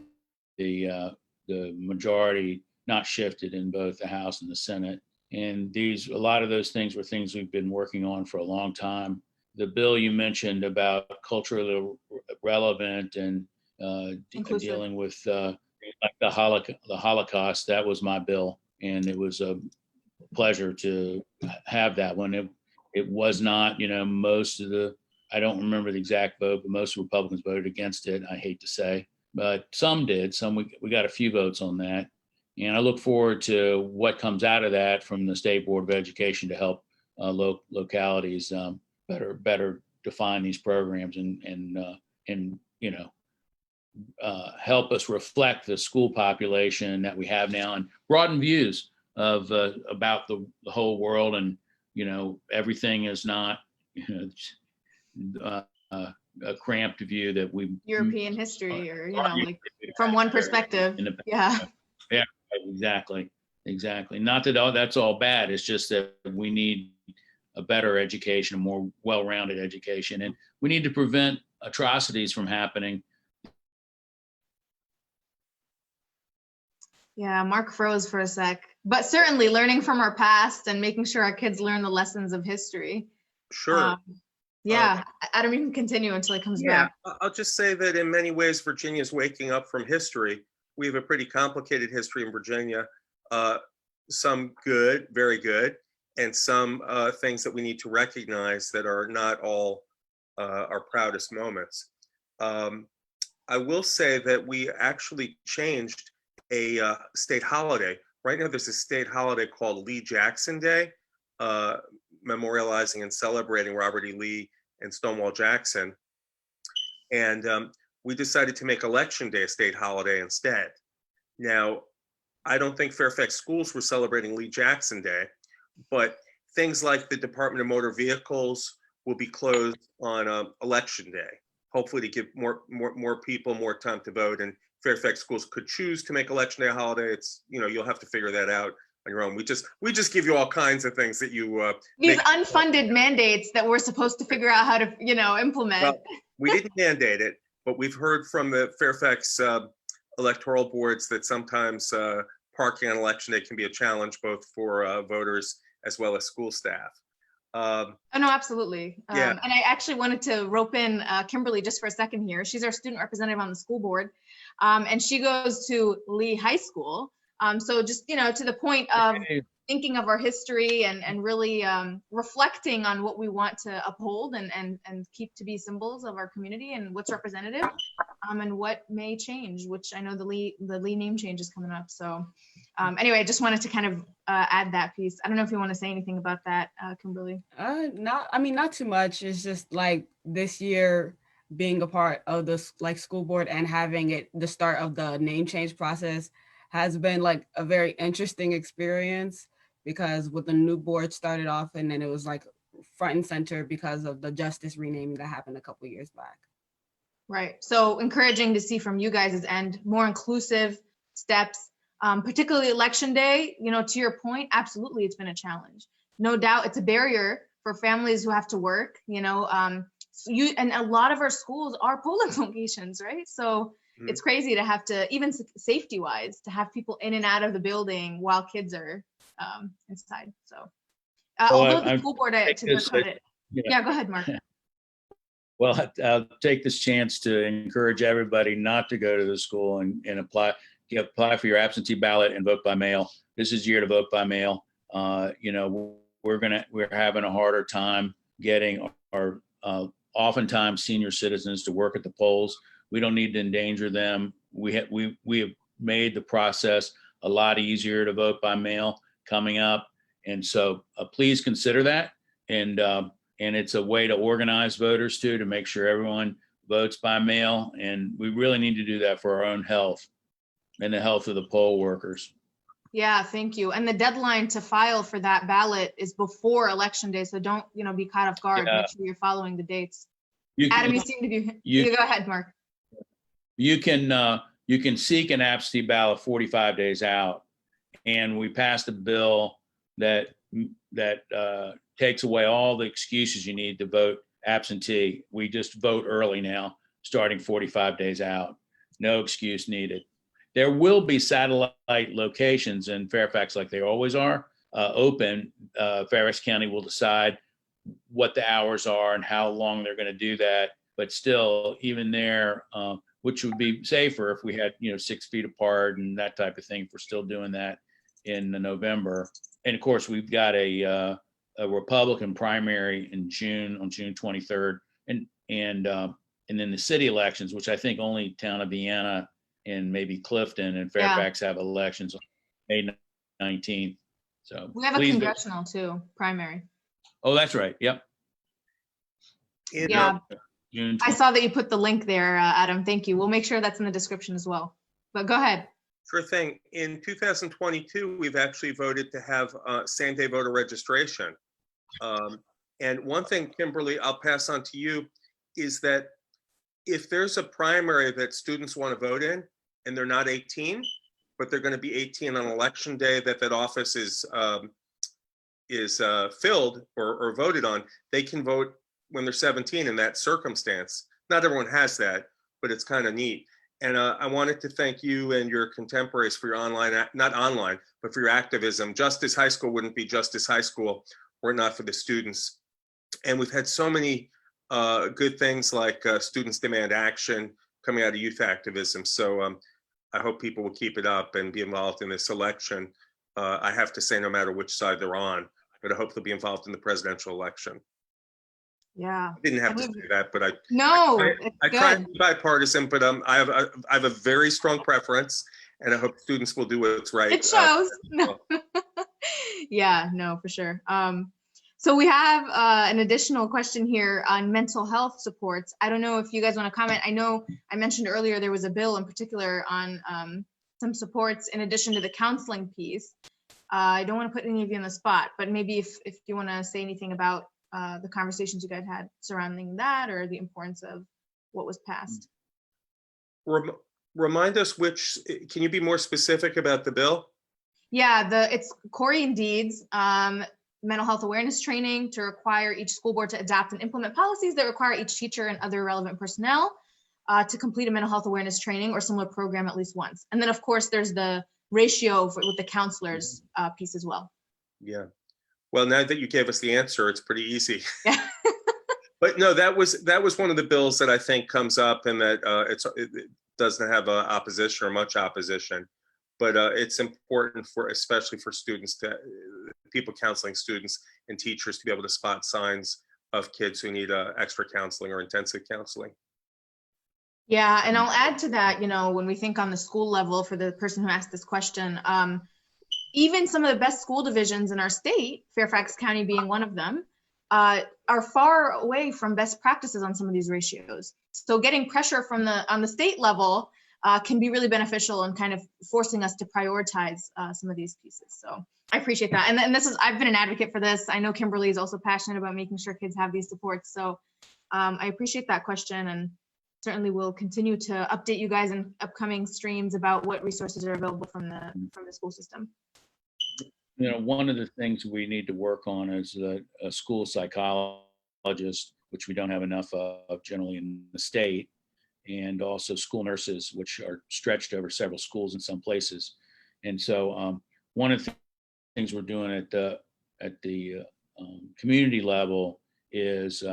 the majority not shifted in both the House and the Senate. And a lot of those things were things we've been working on for a long time. The bill you mentioned about culturally relevant and dealing with like the Holocaust, that was my bill, and it was a pleasure to have that one. It was not, most of I don't remember the exact vote, but most Republicans voted against it. I hate to say, but some did. We got a few votes on that. And I look forward to what comes out of that from the State Board of Education to help localities better define these programs and help us reflect the school population that we have now and broaden views of about the whole world. And everything is not a cramped view that we European history or like from one perspective. Yeah. Yeah, exactly. Not that that's all bad. It's just that we need a better education, a more well-rounded education, and we need to prevent atrocities from happening. Yeah, Mark froze for a sec, but certainly learning from our past and making sure our kids learn the lessons of history. Sure. Yeah, Adam, you can continue until it comes back. I'll just say that in many ways, Virginia is waking up from history. We have a pretty complicated history in Virginia, some good, very good, and some things that we need to recognize that are not all our proudest moments. I will say that we actually changed a state holiday. Right now, there's a state holiday called Lee Jackson Day, memorializing and celebrating Robert E. Lee and Stonewall Jackson. And we decided to make Election Day a state holiday instead. Now, I don't think Fairfax schools were celebrating Lee Jackson Day, but things like the Department of Motor Vehicles will be closed on Election Day, hopefully to give more people more time to vote. And Fairfax schools could choose to make Election Day a holiday. It's, you'll have to figure that out on your own. We just give you all kinds of things that you these unfunded mandates that we're supposed to figure out how to implement. Well, we didn't mandate it, but we've heard from the Fairfax electoral boards that sometimes parking on Election Day can be a challenge both for voters as well as school staff. Oh no, absolutely. Yeah. And I actually wanted to rope in Kimberly just for a second here. She's our student representative on the school board, and she goes to Lee High School. So just, to the point of thinking of our history and really reflecting on what we want to uphold and keep to be symbols of our community and what's representative, and what may change, which I know the Lee name change is coming up. So anyway, I just wanted to kind of add that piece. I don't know if you want to say anything about that, Kimberly. Not too much. It's just like this year being a part of the school board and having it the start of the name change process has been like a very interesting experience, because with the new board started off and then it was like front and center because of the justice renaming that happened a couple years back. Right. So encouraging to see from you guys' end more inclusive steps, particularly Election Day. To your point, absolutely, it's been a challenge. No doubt, it's a barrier for families who have to work. And a lot of our schools are polling locations, right? So it's crazy to have to, even safety-wise, to have people in and out of the building while kids are inside. So, although the school board, to their credit, yeah, go ahead, Mark. Well, I'll take this chance to encourage everybody not to go to the school and apply for your absentee ballot and vote by mail. This is year to vote by mail. We're having a harder time getting our oftentimes senior citizens to work at the polls. We don't need to endanger them. We have made the process a lot easier to vote by mail coming up, and so please consider that. And it's a way to organize voters too, to make sure everyone votes by mail. And we really need to do that for our own health and the health of the poll workers. Yeah, thank you. And the deadline to file for that ballot is before Election Day, so don't be caught off guard. Make sure you're following the dates. Adam, you seem to be. You go ahead, Mark. You can seek an absentee ballot 45 days out, and we passed a bill that takes away all the excuses you need to vote absentee. We just vote early now, starting 45 days out. No excuse needed. There will be satellite locations in Fairfax, like they always are, open. Fairfax County will decide what the hours are and how long they're going to do that. But still, even there, which would be safer if we had 6 feet apart and that type of thing, if we're still doing that in November. And of course, we've got a a Republican primary in June, on June 23rd, and then the city elections, which I think only town of Vienna and maybe Clifton and Fairfax have elections on May 19th. So we have a congressional too, primary. Oh, that's right. Yep. Yeah. June I saw that you put the link there, Adam. Thank you. We'll make sure that's in the description as well. But go ahead. Sure thing. In 2022, we've actually voted to have same-day voter registration. And one thing, Kimberly, I'll pass on to you, is that if there's a primary that students want to vote in and they're not 18, but they're going to be 18 on election day that office is filled or voted on, they can vote when they're 17 in that circumstance. Not everyone has that, but it's kind of neat. And I wanted to thank you and your contemporaries for your not online, but for your activism. Justice High School wouldn't be Justice High School were it not for the students. And we've had so many good things like Students Demand Action coming out of youth activism. So I hope people will keep it up and be involved in this election. I have to say, no matter which side they're on, but I hope they'll be involved in the presidential election. Yeah. I didn't have to say that, but I try to be bipartisan, but I have a very strong preference, and I hope students will do what's right. It shows. No. Yeah, no, for sure. So we have an additional question here on mental health supports. I don't know if you guys want to comment. I know I mentioned earlier there was a bill in particular on some supports in addition to the counseling piece. I don't want to put any of you on the spot, but maybe if you want to say anything about the conversations you guys had surrounding that, or the importance of what was passed. Remind us can you be more specific about the bill? Yeah, it's Corey and Deeds, mental health awareness training to require each school board to adopt and implement policies that require each teacher and other relevant personnel to complete a mental health awareness training or similar program at least once. And then of course there's the ratio with the counselors piece as well. Yeah. Well, now that you gave us the answer, it's pretty easy. But no, that was one of the bills that I think comes up, and that it doesn't have opposition or much opposition, but it's important especially for students, people counseling students and teachers, to be able to spot signs of kids who need extra counseling or intensive counseling. Yeah, and I'll add to that, when we think on the school level, for the person who asked this question, even some of the best school divisions in our state, Fairfax County being one of them, are far away from best practices on some of these ratios. So getting pressure on the state level can be really beneficial in kind of forcing us to prioritize some of these pieces. So I appreciate that. And I've been an advocate for this. I know Kimberly is also passionate about making sure kids have these supports. So I appreciate that question, and certainly will continue to update you guys in upcoming streams about what resources are available from the school system. One of the things we need to work on is a school psychologist, which we don't have enough of generally in the state, and also school nurses, which are stretched over several schools in some places. And so one of the things we're doing at the community level is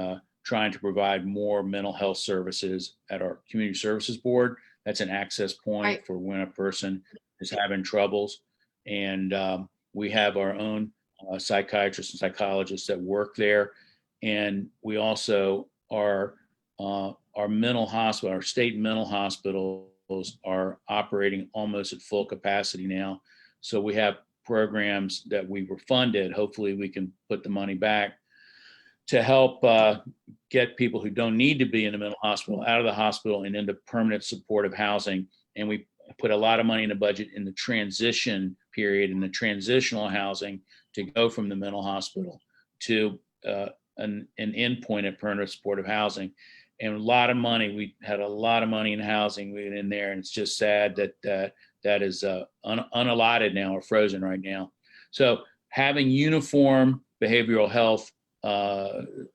trying to provide more mental health services at our community services board. That's an access point for when a person is having troubles. And we have our own psychiatrists and psychologists that work there. And we also our mental hospital, our state mental hospitals are operating almost at full capacity now. So we have programs that we were funded. Hopefully we can put the money back to help get people who don't need to be in the mental hospital out of the hospital and into permanent supportive housing. And we put a lot of money in the budget in the transition period, in the transitional housing, to go from the mental hospital to an endpoint at permanent supportive housing. And a lot of money, we had a lot of money in housing in there, and it's just sad that that is unallotted now or frozen right now. So having uniform behavioral health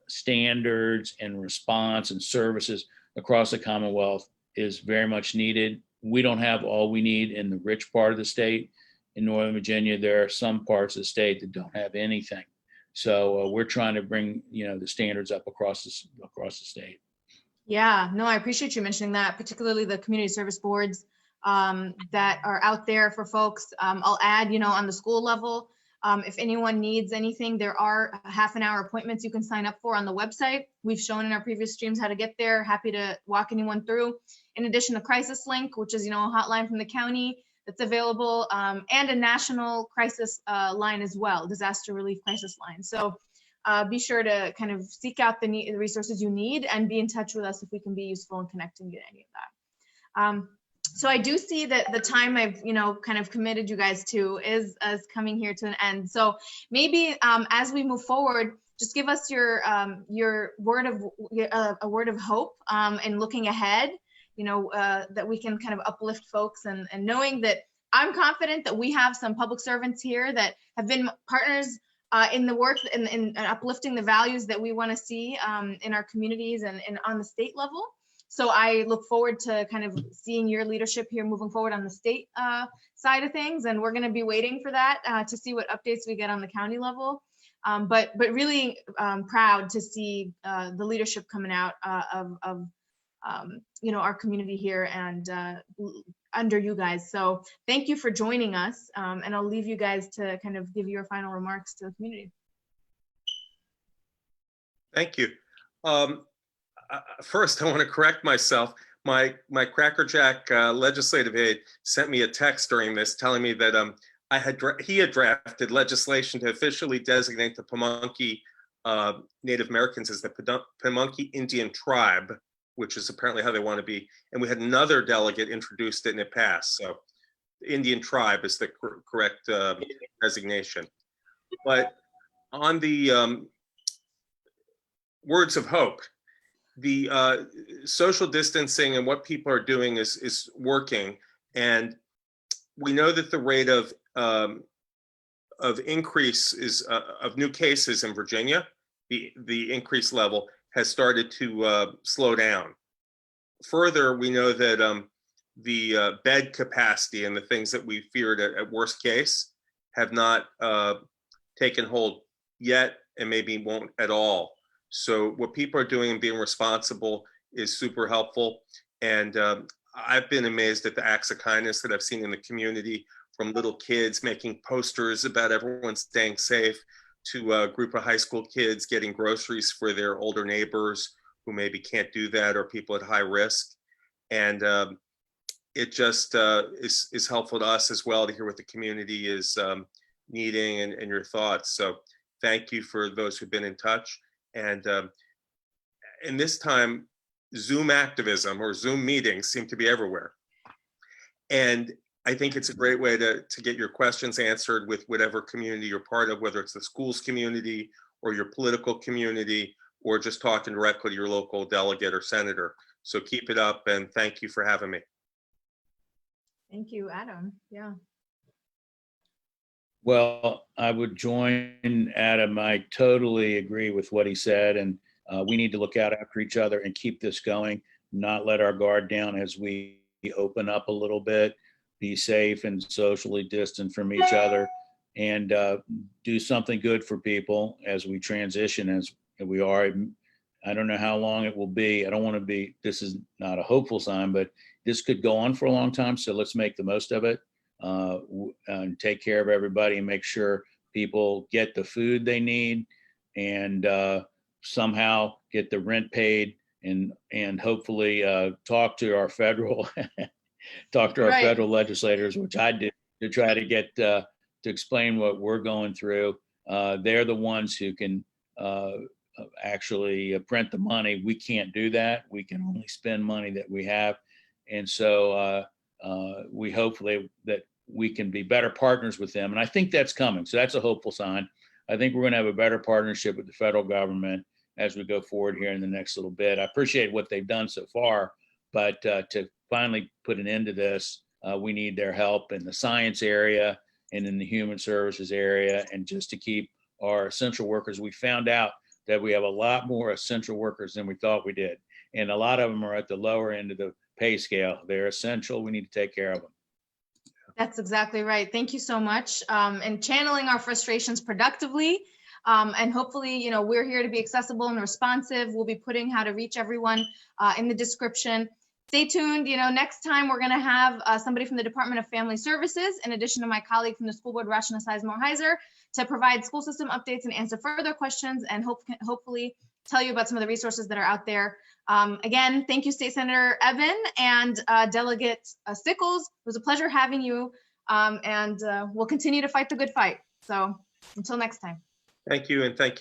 standards and response and services across the Commonwealth is very much needed. We don't have all we need in the rich part of the state. In Northern Virginia, there are some parts of the state that don't have anything. So we're trying to bring the standards up across the state. Yeah, no, I appreciate you mentioning that, particularly the community service boards that are out there for folks. I'll add, on the school level, If anyone needs anything, there are half-an-hour appointments you can sign up for on the website. We've shown in our previous streams how to get there. Happy to walk anyone through. In addition to Crisis Link, which is, a hotline from the county that's available, and a national crisis line as well, disaster relief crisis line. So be sure to kind of seek out the resources you need and be in touch with us if we can be useful in connecting you to any of that. So I do see that the time I've, kind of committed you guys to is coming here to an end. So maybe as we move forward, just give us your word of a word of hope and looking ahead, that we can kind of uplift folks and knowing that I'm confident that we have some public servants here that have been partners in the work in uplifting the values that we want to see in our communities and on the state level. So I look forward to kind of seeing your leadership here moving forward on the state side of things. And we're going to be waiting for that to see what updates we get on the county level. But really proud to see the leadership coming out of our community here and under you guys. So thank you for joining us. And I'll leave you guys to kind of give your final remarks to the community. Thank you. First, I want to correct myself. My Cracker Jack legislative aide sent me a text during this telling me that he had drafted legislation to officially designate the Pamunkey Native Americans as the Pamunkey Indian tribe, which is apparently how they want to be. And we had another delegate introduced it and it passed. So the Indian tribe is the correct designation. But on the words of hope, the social distancing and what people are doing is working, and we know that the rate of increase is of new cases in Virginia. The increase level has started to slow down. Further, we know that the bed capacity and the things that we feared at worst case have not taken hold yet, and maybe won't at all. So what people are doing and being responsible is super helpful. And I've been amazed at the acts of kindness that I've seen in the community, from little kids making posters about everyone staying safe, to a group of high school kids getting groceries for their older neighbors who maybe can't do that, or people at high risk. And it just is helpful to us as well to hear what the community is needing and your thoughts. So thank you for those who've been in touch. And in this time, Zoom activism or Zoom meetings seem to be everywhere. And I think it's a great way to get your questions answered with whatever community you're part of, whether it's the schools community or your political community, or just talking directly to your local delegate or senator. So keep it up, and thank you for having me. Thank you, Adam. Yeah. Well, I would join Adam. I totally agree with what he said. And we need to look out after each other and keep this going, not let our guard down as we open up a little bit, be safe and socially distant from each other, and do something good for people as we transition as we are. I don't know how long it will be. I don't want to be, this is not a hopeful sign, but this could go on for a long time. So let's make the most of it. And take care of everybody and make sure people get the food they need, and somehow get the rent paid, and hopefully talk to our federal federal legislators, which I did, to try to get to explain what we're going through. They're the ones who can actually print the money. We can't do that. We can only spend money that we have. And so we hopefully that we can be better partners with them. And I think that's coming. So that's a hopeful sign. I think we're going to have a better partnership with the federal government as we go forward here in the next little bit. I appreciate what they've done so far, but to finally put an end to this, we need their help in the science area and in the human services area, and just to keep our essential workers. We found out that we have a lot more essential workers than we thought we did. And a lot of them are at the lower end of the pay scale. They're essential. We need to take care of them. That's exactly right. Thank you so much. And channeling our frustrations productively. And hopefully, we're here to be accessible and responsive. We'll be putting how to reach everyone in the description. stay tuned. You know, next time we're going to have somebody from the Department of Family Services, in addition to my colleague from the School Board, Rashna Sizemore-Heiser, to provide school system updates and answer further questions, and hopefully tell you about some of the resources that are out there. Again, thank you, State Senator Ebbin and Delegate Sickles. It was a pleasure having you, and we'll continue to fight the good fight. So until next time. Thank you, and thank you.